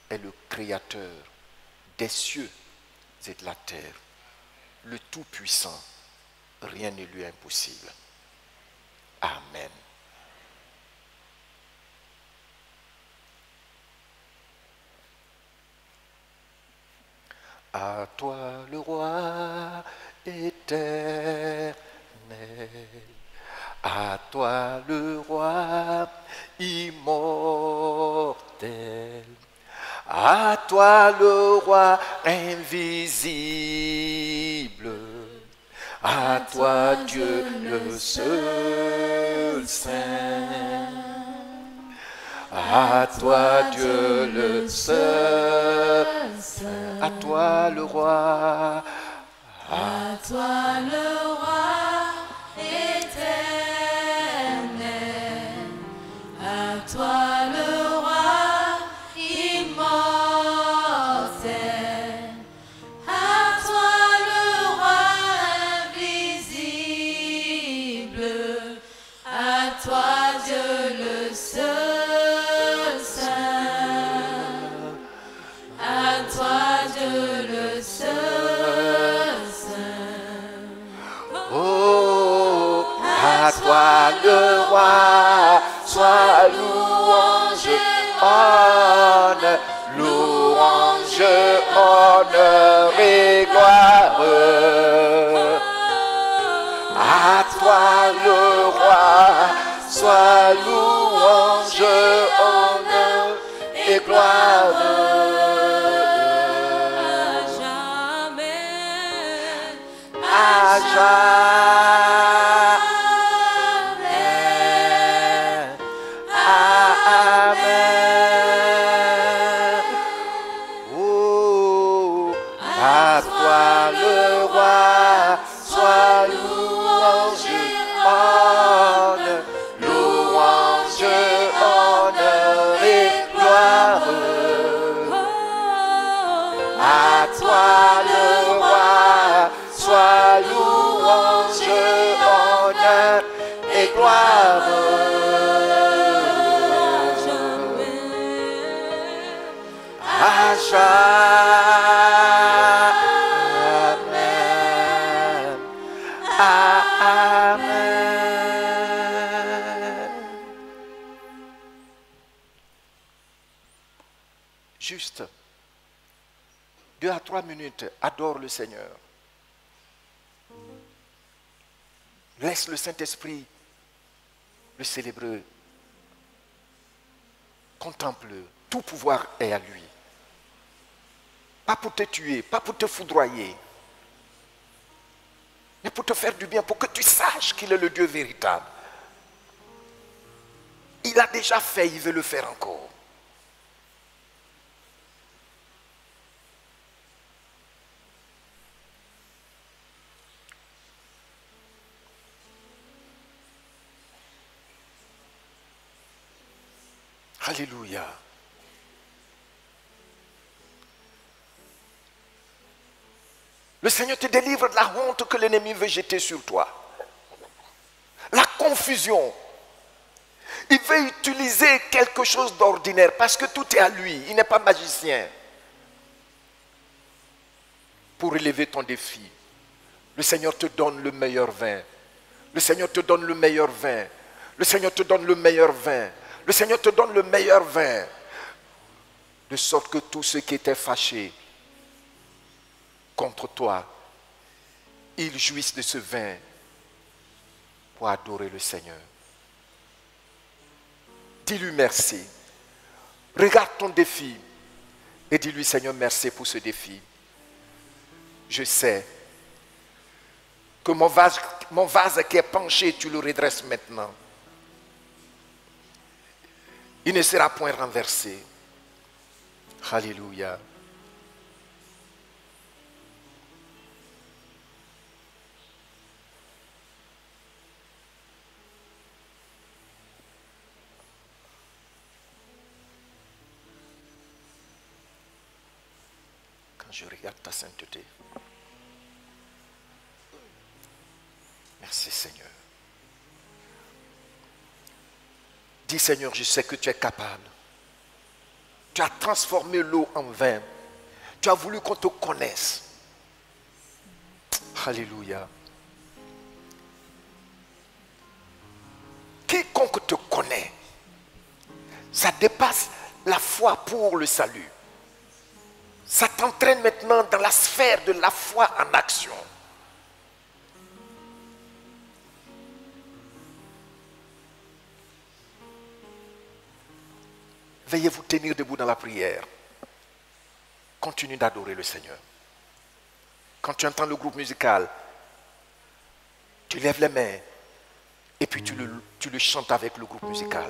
est le créateur des cieux et de la terre, le Tout-Puissant. Rien ne lui est impossible. Amen. À toi le roi éternel, à toi le roi immortel, à toi le roi invisible, à toi Dieu le seul saint, à toi Dieu le seul saint, à toi le roi, à toi le roi éternel, à toi le roi immortel, à toi le roi invisible, à toi Dieu le seul saint, à toi Dieu le seul saint. oh, à toi le roi, sois louange, honneur, louange, honneur et gloire. À toi le roi, sois louange, honneur et gloire. À jamais. Amen. Oh, à toi le roi, sois louange, honneur, louange, honneur et gloire. À toi le roi, sois louange, honneur et gloire. À jamais. Amen. Juste 2 à 3 minutes, adore le Seigneur. Laisse le Saint-Esprit le célébrer. Contemple-le. Tout pouvoir est à lui. Pas pour te tuer, pas pour te foudroyer, mais pour te faire du bien, pour que tu saches qu'il est le Dieu véritable. Il a déjà fait, il veut le faire encore. Alléluia. Le Seigneur te délivre de la honte que l'ennemi veut jeter sur toi. La confusion. Il veut utiliser quelque chose d'ordinaire parce que tout est à lui. Il n'est pas magicien. Pour relever ton défi, le Seigneur te donne le meilleur vin. Le Seigneur te donne le meilleur vin. Le Seigneur te donne le meilleur vin. Le Seigneur te donne le meilleur vin. De sorte que tous ceux qui étaient fâchés contre toi, ils jouissent de ce vin pour adorer le Seigneur. Dis-lui merci. Regarde ton défi et dis-lui, Seigneur, merci pour ce défi. Je sais que mon vase qui est penché, tu le redresses maintenant. Il ne sera point renversé. Alléluia. Quand je regarde ta sainteté, merci Seigneur. Dis Seigneur, je sais que tu es capable. Tu as transformé l'eau en vin. Tu as voulu qu'on te connaisse. Alléluia. Quiconque te connaît, ça dépasse la foi pour le salut. Ça t'entraîne maintenant dans la sphère de la foi en action. Veuillez vous tenir debout dans la prière. Continue d'adorer le Seigneur. Quand tu entends le groupe musical, tu lèves les mains et puis tu le chantes avec le groupe musical.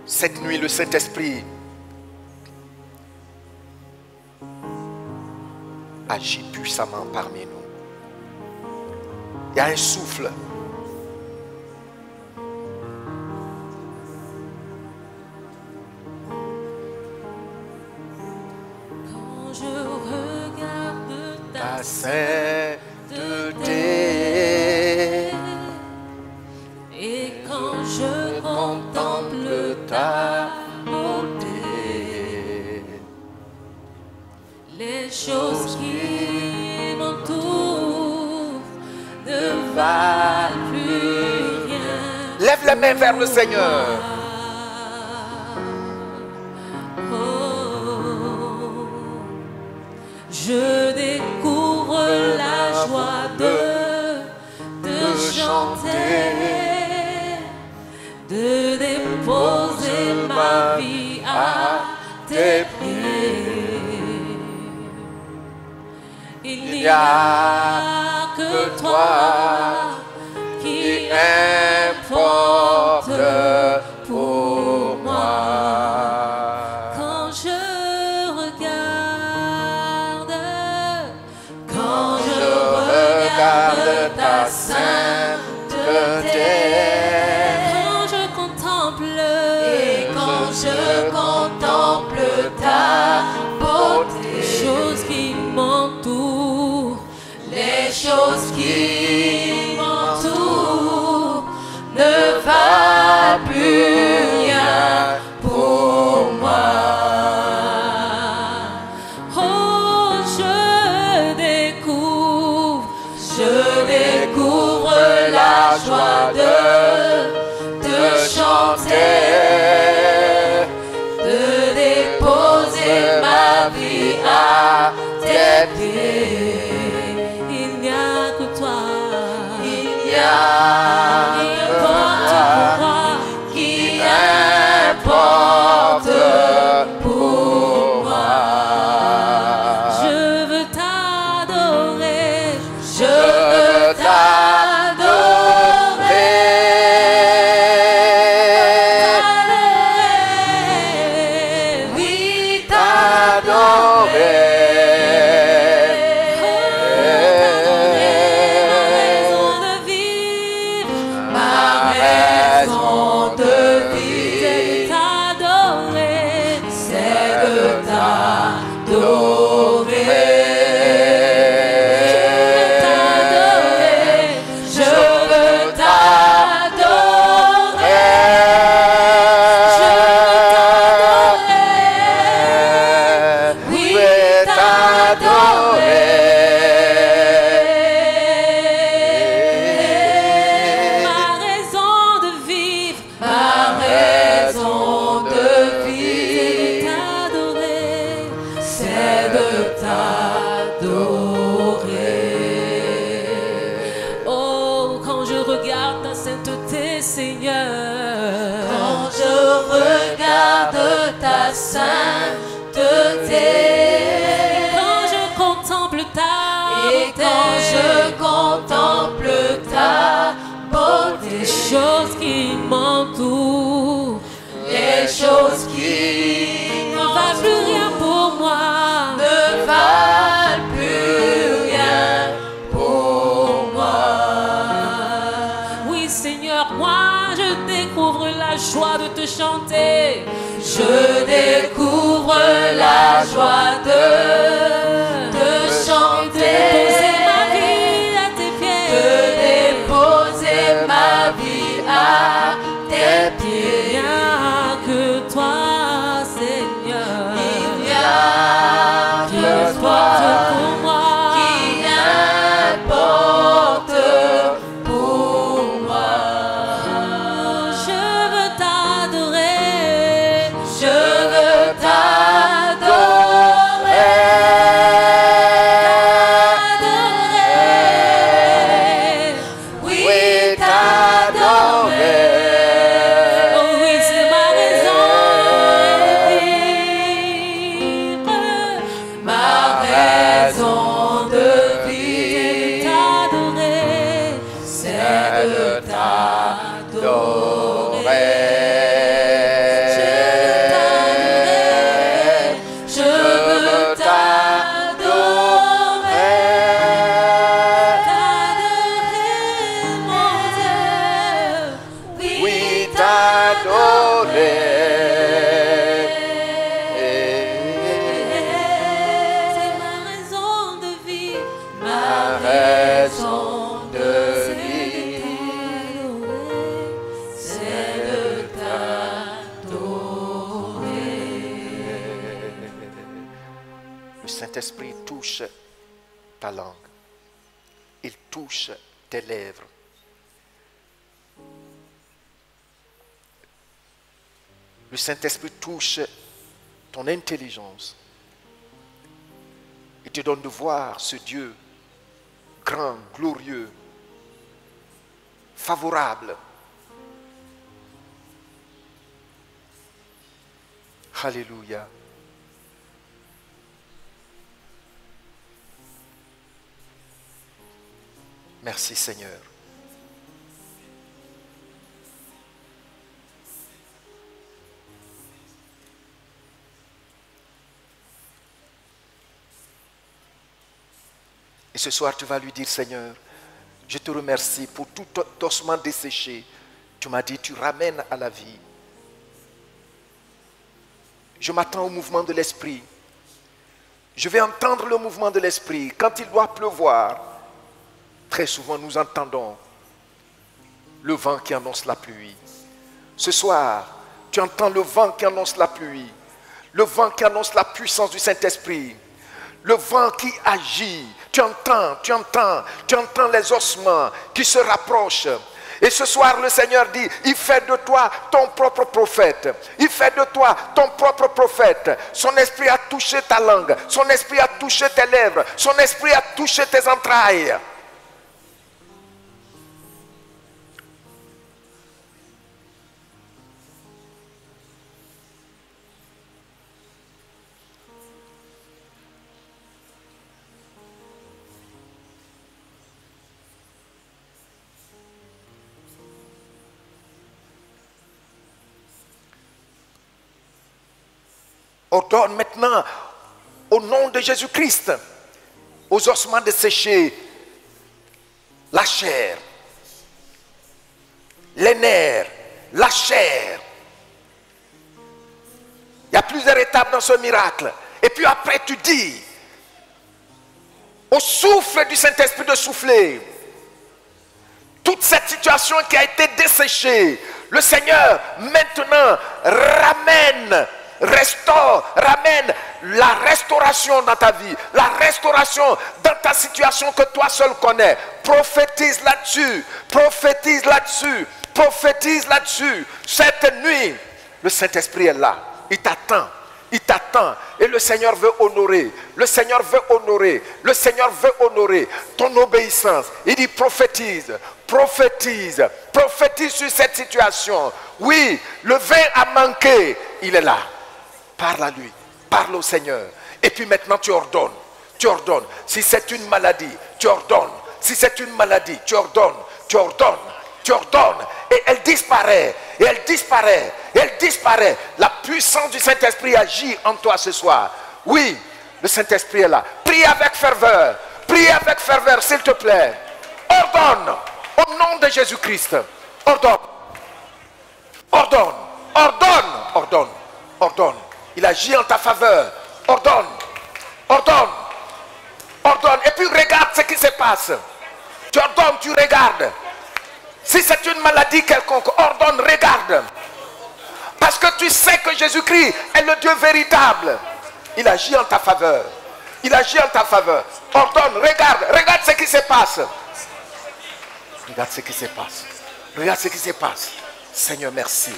Cette nuit, le Saint-Esprit agit puissamment parmi nous. Il y a un souffle. Quand je regarde ta Sainteté. et quand je contemple ta beauté, les choses qui m'entourent ne valent plus rien. Lève les mains vers le Seigneur. Oh, je découvre la joie de chanter, de déposer ma vie à tes pieds. Il n'y a que toi qui importe pour moi. Quand je regarde ta sainteté, quand je contemple et quand je contemple ta beauté, les choses qui m'entourent, les choses qui m'entourent ne valent plus rien pour moi. Oh, je découvre la joie de chanter, de déposer ma vie à tes pieds. Il n'y a que toi, il n'y a que toi qui importe pour moi. Je veux t'adorer, je veux t'adorer, oui, t'adorer. Choses qui m'entourent, les choses qui ne valent plus rien pour moi, ne valent plus rien pour moi. Oui, Seigneur, moi la joie de te chanter. Je découvre la joie de te chanter. Déposer ma vie à tes pieds. De déposer ma vie à tes pieds. Il n'y a que toi, Seigneur. Il n'y a que toi pour moi. Saint-Esprit touche ta langue. Il touche tes lèvres. Le Saint-Esprit touche ton intelligence. Il te donne de voir ce Dieu grand, glorieux, favorable. Alléluia. Merci Seigneur. Et ce soir, tu vas lui dire, Seigneur, je te remercie pour tout ossement desséché. Tu m'as dit, tu ramènes à la vie. Je m'attends au mouvement de l'Esprit. Je vais entendre le mouvement de l'Esprit. Quand il doit pleuvoir, très souvent nous entendons le vent qui annonce la pluie. Ce soir, tu entends le vent qui annonce la pluie. Le vent qui annonce la puissance du Saint-Esprit. Le vent qui agit. Tu entends les ossements qui se rapprochent. Et ce soir, le Seigneur dit, il fait de toi ton propre prophète. Il fait de toi ton propre prophète. Son esprit a touché ta langue. Son esprit a touché tes lèvres. Son esprit a touché tes entrailles. Ordonne maintenant, au nom de Jésus-Christ, aux ossements desséchés, la chair, les nerfs, la chair. Il y a plusieurs étapes dans ce miracle. Et puis après, tu dis, au souffle du Saint-Esprit de souffler, toute cette situation qui a été desséchée, le Seigneur maintenant ramène, restaure, ramène la restauration dans ta vie, la restauration dans ta situation que toi seul connais. Prophétise là-dessus, prophétise là-dessus, prophétise là-dessus. Cette nuit, le Saint-Esprit est là, il t'attend. Il t'attend et le Seigneur veut honorer, le Seigneur veut honorer, le Seigneur veut honorer ton obéissance. Il dit prophétise, prophétise, prophétise sur cette situation. Oui, le vin a manqué, il est là. Parle à lui, parle au Seigneur. Et puis maintenant tu ordonnes, tu ordonnes. Si c'est une maladie, tu ordonnes. Si c'est une maladie, tu ordonnes, tu ordonnes, tu ordonnes. Et elle disparaît, et elle disparaît, et elle disparaît. La puissance du Saint-Esprit agit en toi ce soir. Oui, le Saint-Esprit est là. Prie avec ferveur, s'il te plaît. Ordonne, au nom de Jésus-Christ. Ordonne, ordonne. Ordonne, ordonne, ordonne, ordonne. Il agit en ta faveur. Ordonne, ordonne, ordonne. Et puis regarde ce qui se passe. Tu ordonnes, tu regardes. Si c'est une maladie quelconque, ordonne, regarde. Parce que tu sais que Jésus-Christ est le Dieu véritable. Il agit en ta faveur. Il agit en ta faveur. Ordonne, regarde, regarde ce qui se passe. Regarde ce qui se passe. Regarde ce qui se passe. Seigneur, merci.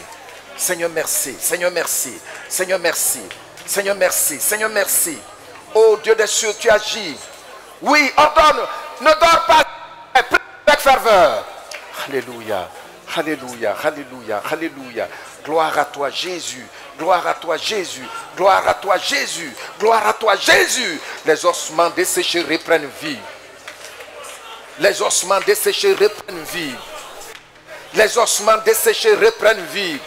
Seigneur, merci. Seigneur, merci. Seigneur, merci. Seigneur, merci. Seigneur, merci. Oh Dieu des cieux, tu agis. Oui, ordonne. Ne dors pas. Prie avec ferveur. Alléluia. Alléluia. Alléluia. Alléluia. Gloire à toi, Jésus. Gloire à toi, Jésus. Gloire à toi, Jésus. Gloire à toi, Jésus. Les ossements desséchés reprennent vie. Les ossements desséchés reprennent vie. Les ossements desséchés reprennent vie.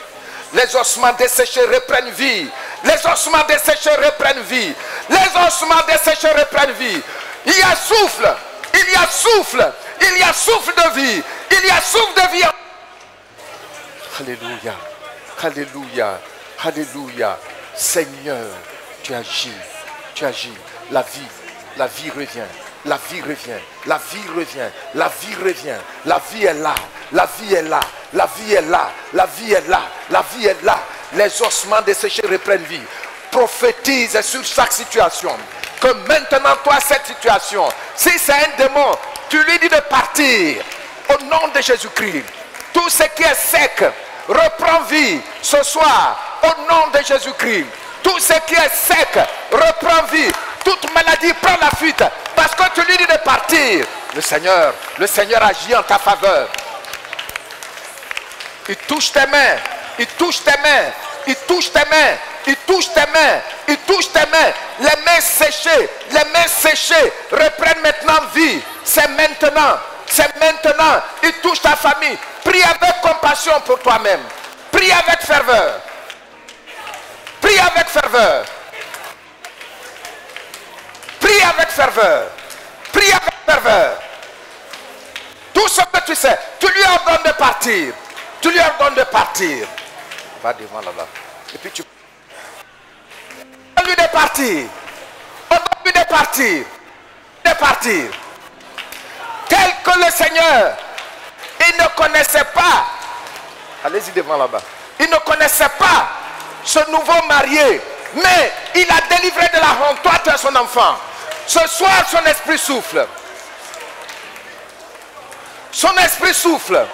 Les ossements desséchés reprennent vie. Les ossements desséchés reprennent vie. Les ossements desséchés reprennent vie. Il y a souffle. Il y a souffle. Il y a souffle de vie. Il y a souffle de vie. Alléluia. Alléluia. Alléluia. Seigneur, tu agis. Tu agis. La vie revient. La vie revient, la vie revient, la vie revient, la vie est là, la vie est là, la vie est là, la vie est là, la vie est là. Les ossements desséchés reprennent vie. Prophétise sur chaque situation. Que maintenant, toi, cette situation, si c'est un démon, tu lui dis de partir. Au nom de Jésus-Christ, tout ce qui est sec reprend vie ce soir. Au nom de Jésus-Christ, tout ce qui est sec reprend vie. Toute maladie prend la fuite parce que tu lui dis de partir. Le Seigneur agit en ta faveur. Il touche tes mains, il touche tes mains, il touche tes mains, il touche tes mains, il touche tes mains. Les mains séchées reprennent maintenant vie. C'est maintenant, il touche ta famille. Prie avec compassion pour toi-même. Prie avec ferveur. Prie avec ferveur. Prie avec ferveur. Prie avec ferveur. Tout ce que tu sais, tu lui ordonnes de partir. Tu lui ordonnes de partir. Va devant là-bas. Et puis tu... Ordonne-lui de partir. Ordonne-lui de partir. De partir. Tel que le Seigneur, il ne connaissait pas. Allez-y devant là-bas. Il ne connaissait pas ce nouveau marié. Mais il a délivré de la honte. Toi, tu es son enfant. Ce soir, son esprit souffle. Son esprit souffle.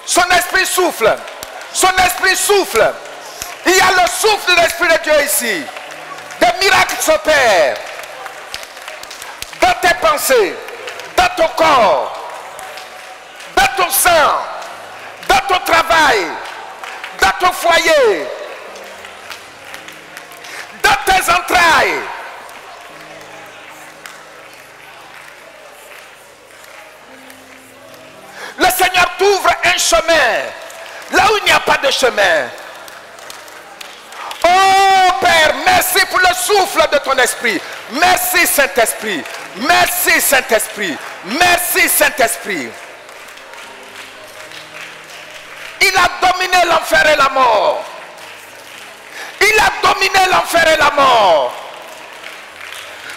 Son esprit souffle. Son esprit souffle. Il y a le souffle de l'Esprit de Dieu ici. Des miracles s'opèrent. Dans tes pensées. Dans ton corps. Dans ton sang. Dans ton travail. Dans ton foyer. Dans tes entrailles. Le Seigneur t'ouvre un chemin là où il n'y a pas de chemin. Oh Père, merci pour le souffle de ton esprit. Merci Saint-Esprit. Merci Saint-Esprit. Merci Saint-Esprit. Il a dominé l'enfer et la mort. Il a dominé l'enfer et la mort.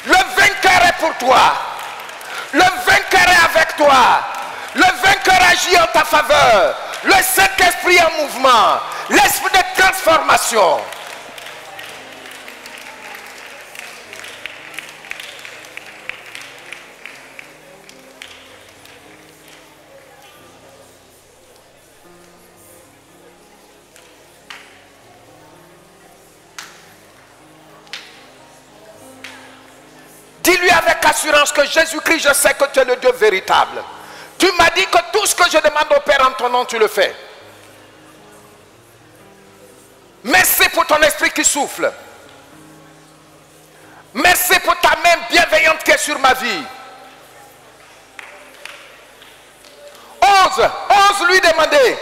Le vainqueur est pour toi. Le vainqueur est avec toi. Le vainqueur agit en ta faveur. Le Saint-Esprit en mouvement. L'esprit de transformation. Dis-lui avec assurance que Jésus-Christ, je sais que tu es le Dieu véritable. Tu m'as dit que tout ce que je demande au Père en ton nom, tu le fais. Merci pour ton esprit qui souffle. Merci pour ta main bienveillante qui est sur ma vie. Ose lui demander.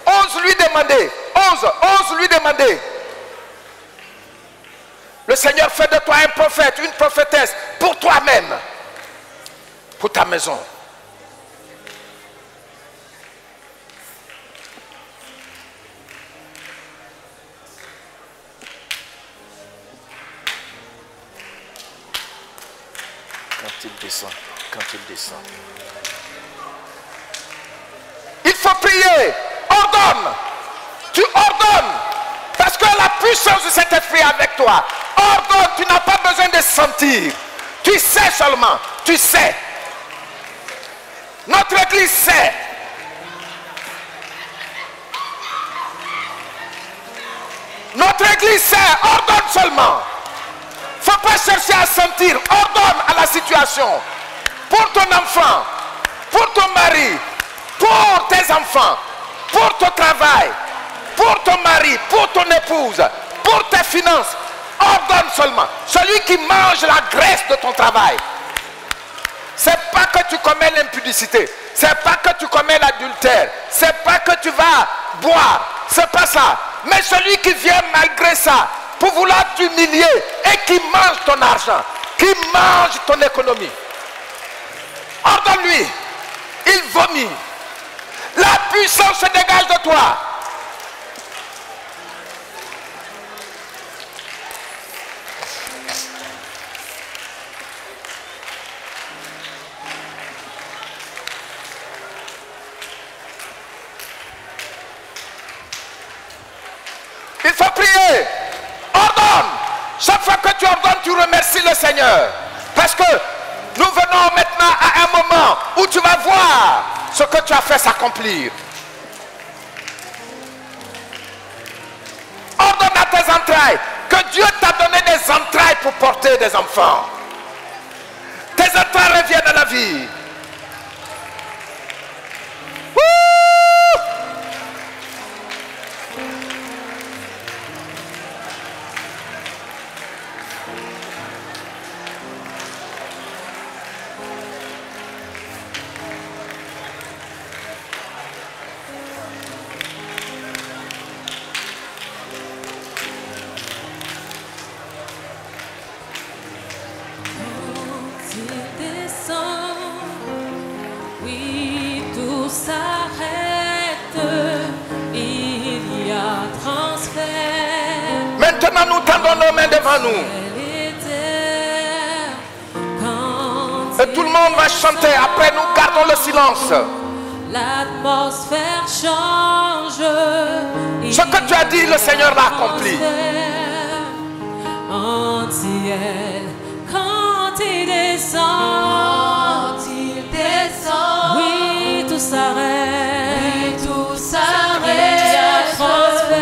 Ose lui demander. Ose lui demander. Le Seigneur fait de toi un prophète, une prophétesse pour toi-même, pour ta maison. il descend, quand il descend. Il faut prier, ordonne, tu ordonnes, parce que la puissance de cet esprit est avec toi. Ordonne, tu n'as pas besoin de sentir, tu sais seulement, tu sais. Notre église sait. Notre église sait, ordonne seulement. Il ne faut pas chercher à sentir, ordonne à la situation. Pour ton enfant, pour ton mari, pour tes enfants, pour ton travail, pour ton mari, pour ton épouse, pour tes finances, ordonne seulement. Celui qui mange la graisse de ton travail, c'est pas que tu commets l'impudicité, c'est pas que tu commets l'adultère, c'est pas que tu vas boire, c'est pas ça. Mais celui qui vient malgré ça pour vouloir t'humilier et qui mange ton argent, qui mange ton économie, ordonne-lui, il vomit. La puissance se dégage de toi. Il faut prier. Ordonne. Chaque fois que tu ordonnes, tu remercies le Seigneur. Parce que nous venons maintenant à un moment où tu vas voir ce que tu as fait s'accomplir. Ordonne à tes entrailles que Dieu t'a donné des entrailles pour porter des enfants. Tes entrailles reviennent à la vie. Maintenant, nous tendons nos mains devant nous. Et tout le monde va chanter. Après, nous gardons le silence. L'atmosphère change. Ce que tu as dit, le Seigneur l'a accompli. En ciel, quand il descend, oui, tout s'arrête. Oui, tout s'arrête. Il y a transfert.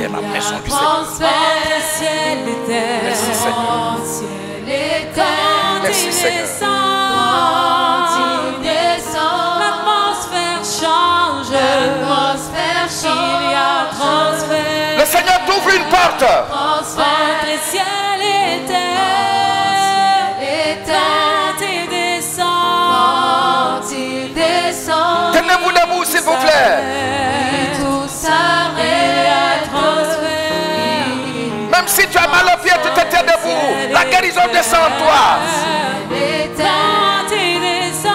La maison du Transfert, ciel et terre. Merci Seigneur. Ciel et terre. Merci Seigneur. Quand il descend, l'atmosphère change. Il y a transfert. Le Seigneur t'ouvre une porte. Entre ciel et terre. Quand il descend. Tenez-vous debout s'il vous plaît. Tout s'arrête. Même si tu as mal aux pieds, tu te tiens debout. La guérison descend en toi. Quand il descend,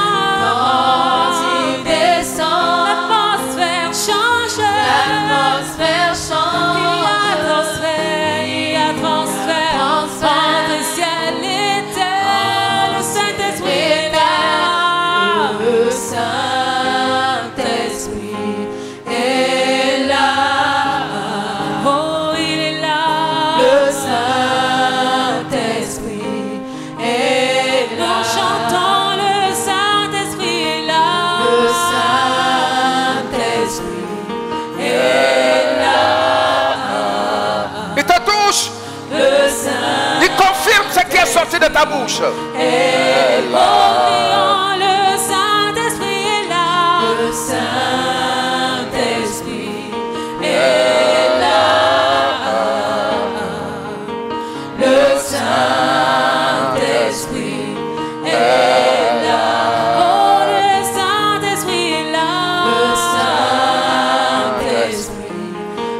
l'atmosphère change. Il y a transfert. Entre ciel et terre, le Saint-Esprit est là. Le Saint-Esprit est là. Oh, il est là. Le Saint-Esprit est là. Nous chantons, le Saint-Esprit est là. Le Saint-Esprit est là. Il te touche. Le Saint-Esprit Il confirme ce qui est sorti de ta bouche. est là. Le Saint-Esprit est là. Le Saint-Esprit est là. Le Saint-Esprit est là. Oh, le Saint-Esprit est là. Le Saint-Esprit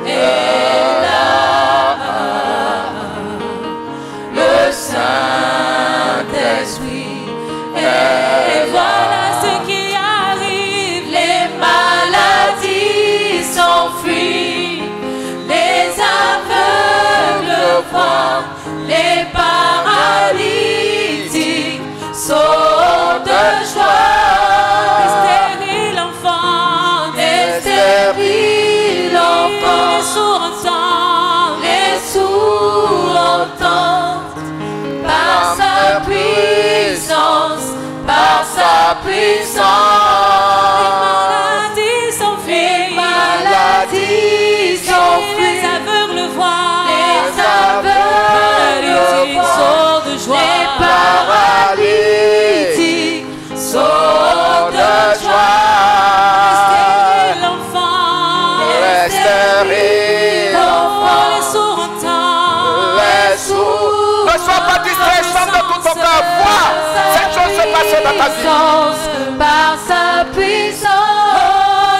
est là. Le Saint-Esprit est là. maladies s'enfuient. Les maladies s'enfuient. Les aveugles voient. Les aveugles Paralytiques voient. sortent de joie. Les paralytiques sautent de joie. Stérile l'enfant. Stérile Oh, les sourds entendent. Les sourds Ne sois pas distrait, chante de tout ton cœur. Vois cette chose se passer dans ta vie. par sa puissance. Oh,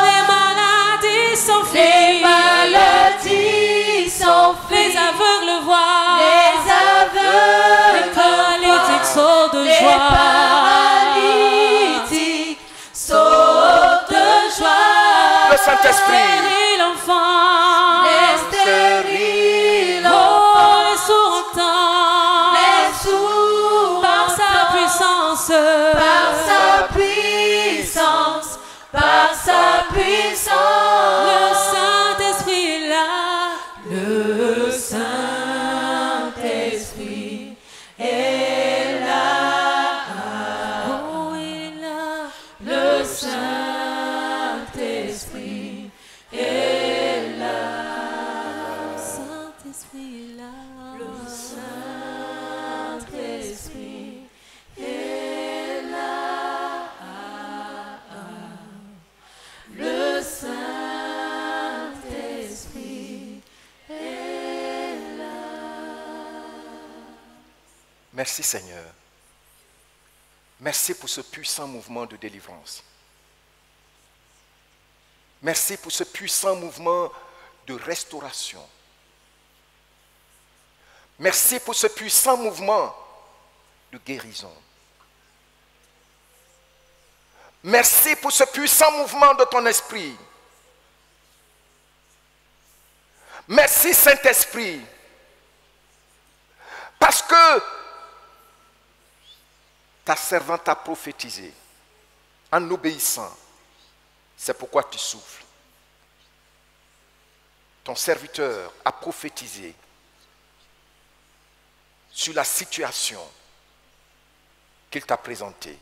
les maladies Les s'enfuient. maladies s'enfuient. Les aveugles voient. Les aveugles Les paralytiques sautent de Les joie. paralytiques sautent de joie. Le Saint-Esprit. Stérile l'enfant. Les stériles Oh, enfants. les sourds entendent. Les sourds Par sa entendent. puissance. Par sa puissance. Par sa puissance. Le Saint-Esprit est là. Le Saint-Esprit est là. Oh, il est là. Le Saint-Esprit est là. Le Saint-Esprit est là. Le Saint-Esprit est là. Le Saint-Esprit est là. Merci Seigneur. Merci pour ce puissant mouvement de délivrance. Merci pour ce puissant mouvement de restauration. Merci pour ce puissant mouvement de guérison. Merci pour ce puissant mouvement de ton esprit. Merci Saint-Esprit. Parce que ta servante a prophétisé en obéissant. C'est pourquoi tu souffles. Ton serviteur a prophétisé sur la situation qu'il t'a présentée.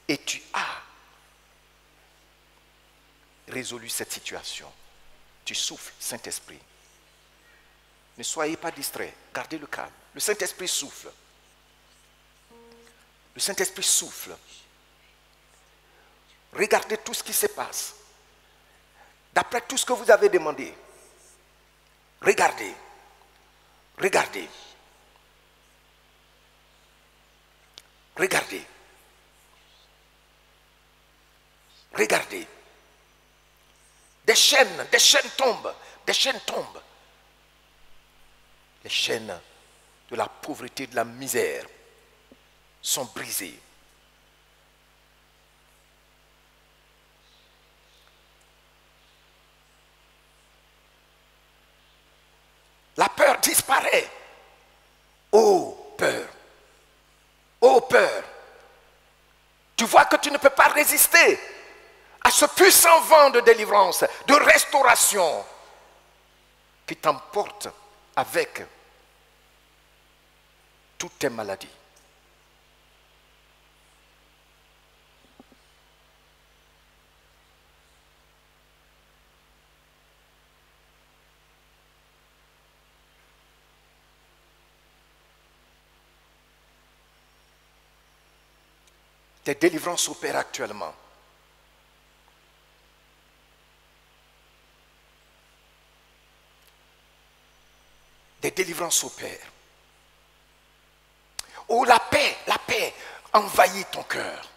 Et tu as résolu cette situation. Tu souffles, Saint-Esprit. Ne soyez pas distraits, gardez le calme. Le Saint-Esprit souffle. Le Saint-Esprit souffle. Regardez tout ce qui se passe. D'après tout ce que vous avez demandé. Regardez. Regardez. Regardez. Regardez. Des chaînes tombent. Des chaînes tombent. Les chaînes de la pauvreté, de la misère sont brisées. La peur disparaît. Oh peur. Oh peur. Tu vois que tu ne peux pas résister à ce puissant vent de délivrance, de restauration qui t'emporte avec toutes tes maladies. Tes délivrances opèrent actuellement. Des délivrances opèrent. Oh, la paix envahit ton cœur.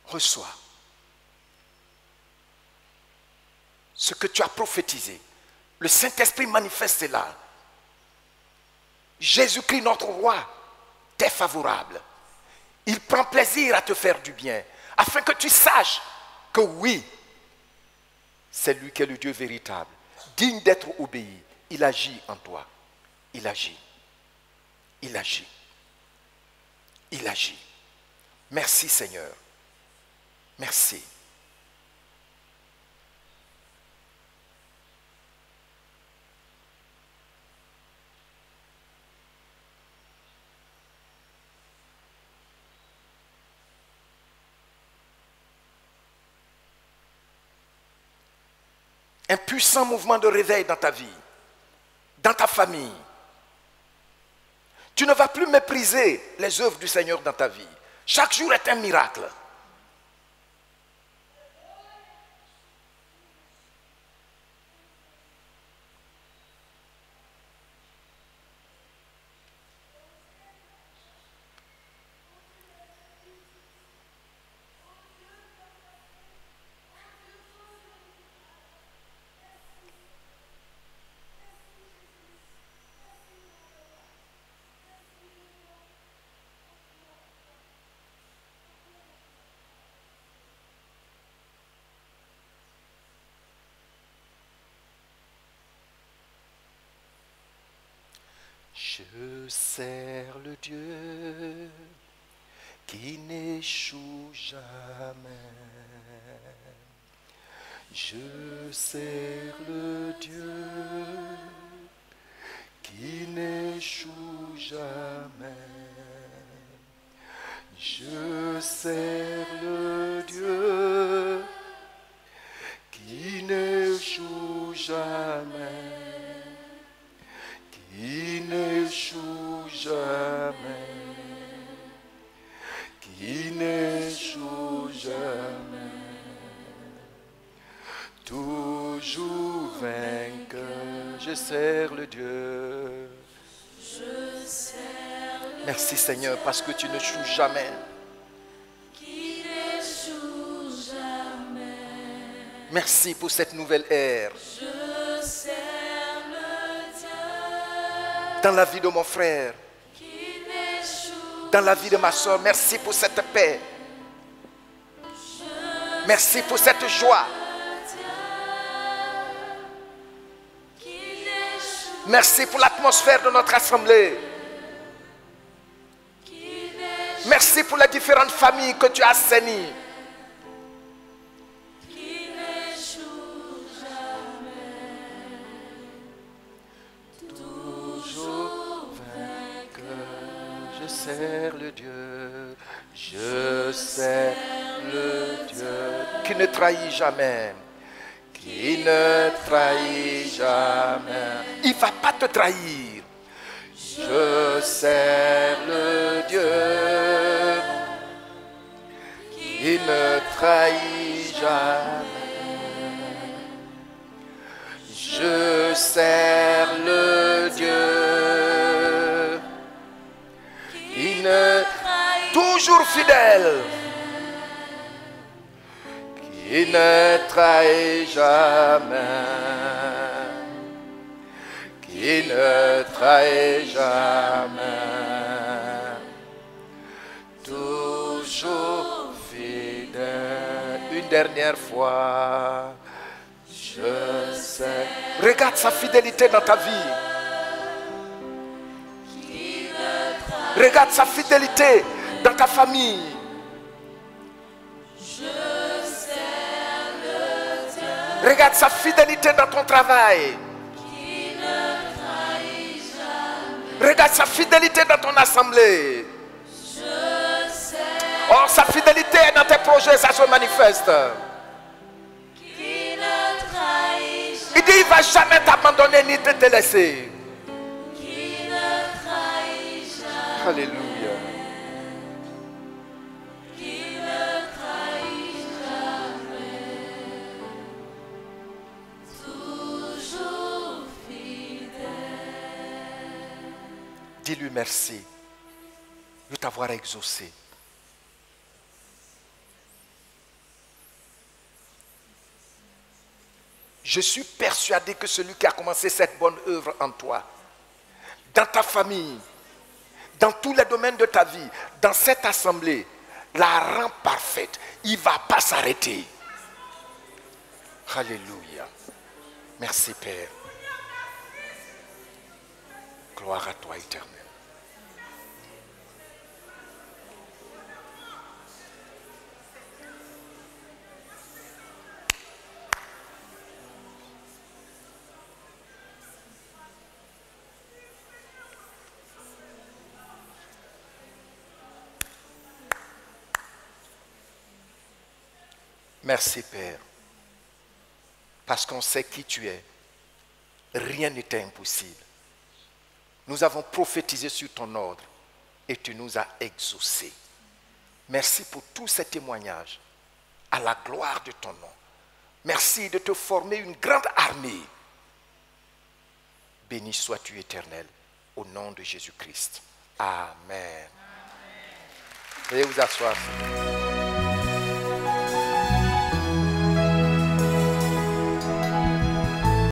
Reçois ce que tu as prophétisé. Le Saint-Esprit manifeste là. Jésus-Christ, notre roi, t'est favorable. Il prend plaisir à te faire du bien, afin que tu saches que oui, c'est lui qui est le Dieu véritable, digne d'être obéi. Il agit en toi. Il agit. Il agit. Il agit. Merci Seigneur. Merci. un puissant mouvement de réveil dans ta vie, dans ta famille. Tu ne vas plus mépriser les œuvres du Seigneur dans ta vie. Chaque jour est un miracle. Je sers le Dieu qui n'échoue jamais. Je sers le Dieu qui n'échoue jamais. Je sers le Dieu qui n'échoue jamais. Qui n'échoue jamais, qui n'échoue jamais, toujours vainqueur, je sers le Dieu. Merci Seigneur parce que tu n'échoues jamais. Merci pour cette nouvelle ère. Dans la vie de mon frère, dans la vie de ma soeur, merci pour cette paix. Merci pour cette joie. Merci pour l'atmosphère de notre assemblée. Merci pour les différentes familles que tu as assainies. Je sers le Dieu, je sers le Dieu qui ne trahit jamais, qui ne trahit jamais. Il ne va pas te trahir. Je sers le Dieu qui ne trahit jamais. Je sers le Dieu qui ne toujours fidèle, qui ne trahit jamais, qui ne trahit jamais, toujours fidèle. Une dernière fois, je sais. Regarde sa fidélité dans ta vie. Regarde sa fidélité dans ta famille. Regarde sa fidélité dans ton travail. Regarde sa fidélité dans ton assemblée. Oh, sa fidélité dans tes projets, ça se manifeste. Il dit, il ne va jamais t'abandonner ni te laisser. Alléluia. Dis-lui merci de t'avoir exaucé. Je suis persuadé que celui qui a commencé cette bonne œuvre en toi, dans ta famille, dans tous les domaines de ta vie, dans cette assemblée, la rend parfaite. Il ne va pas s'arrêter. Alléluia. Merci Père. Gloire à toi éternel. Merci Père. parce qu'on sait qui tu es. Rien n'était impossible. Nous avons prophétisé sur ton ordre et tu nous as exaucés. Merci pour tous ces témoignages à la gloire de ton nom. Merci de te former une grande armée. Béni sois-tu éternel, au nom de Jésus-Christ. Amen. Veuillez vous asseoir.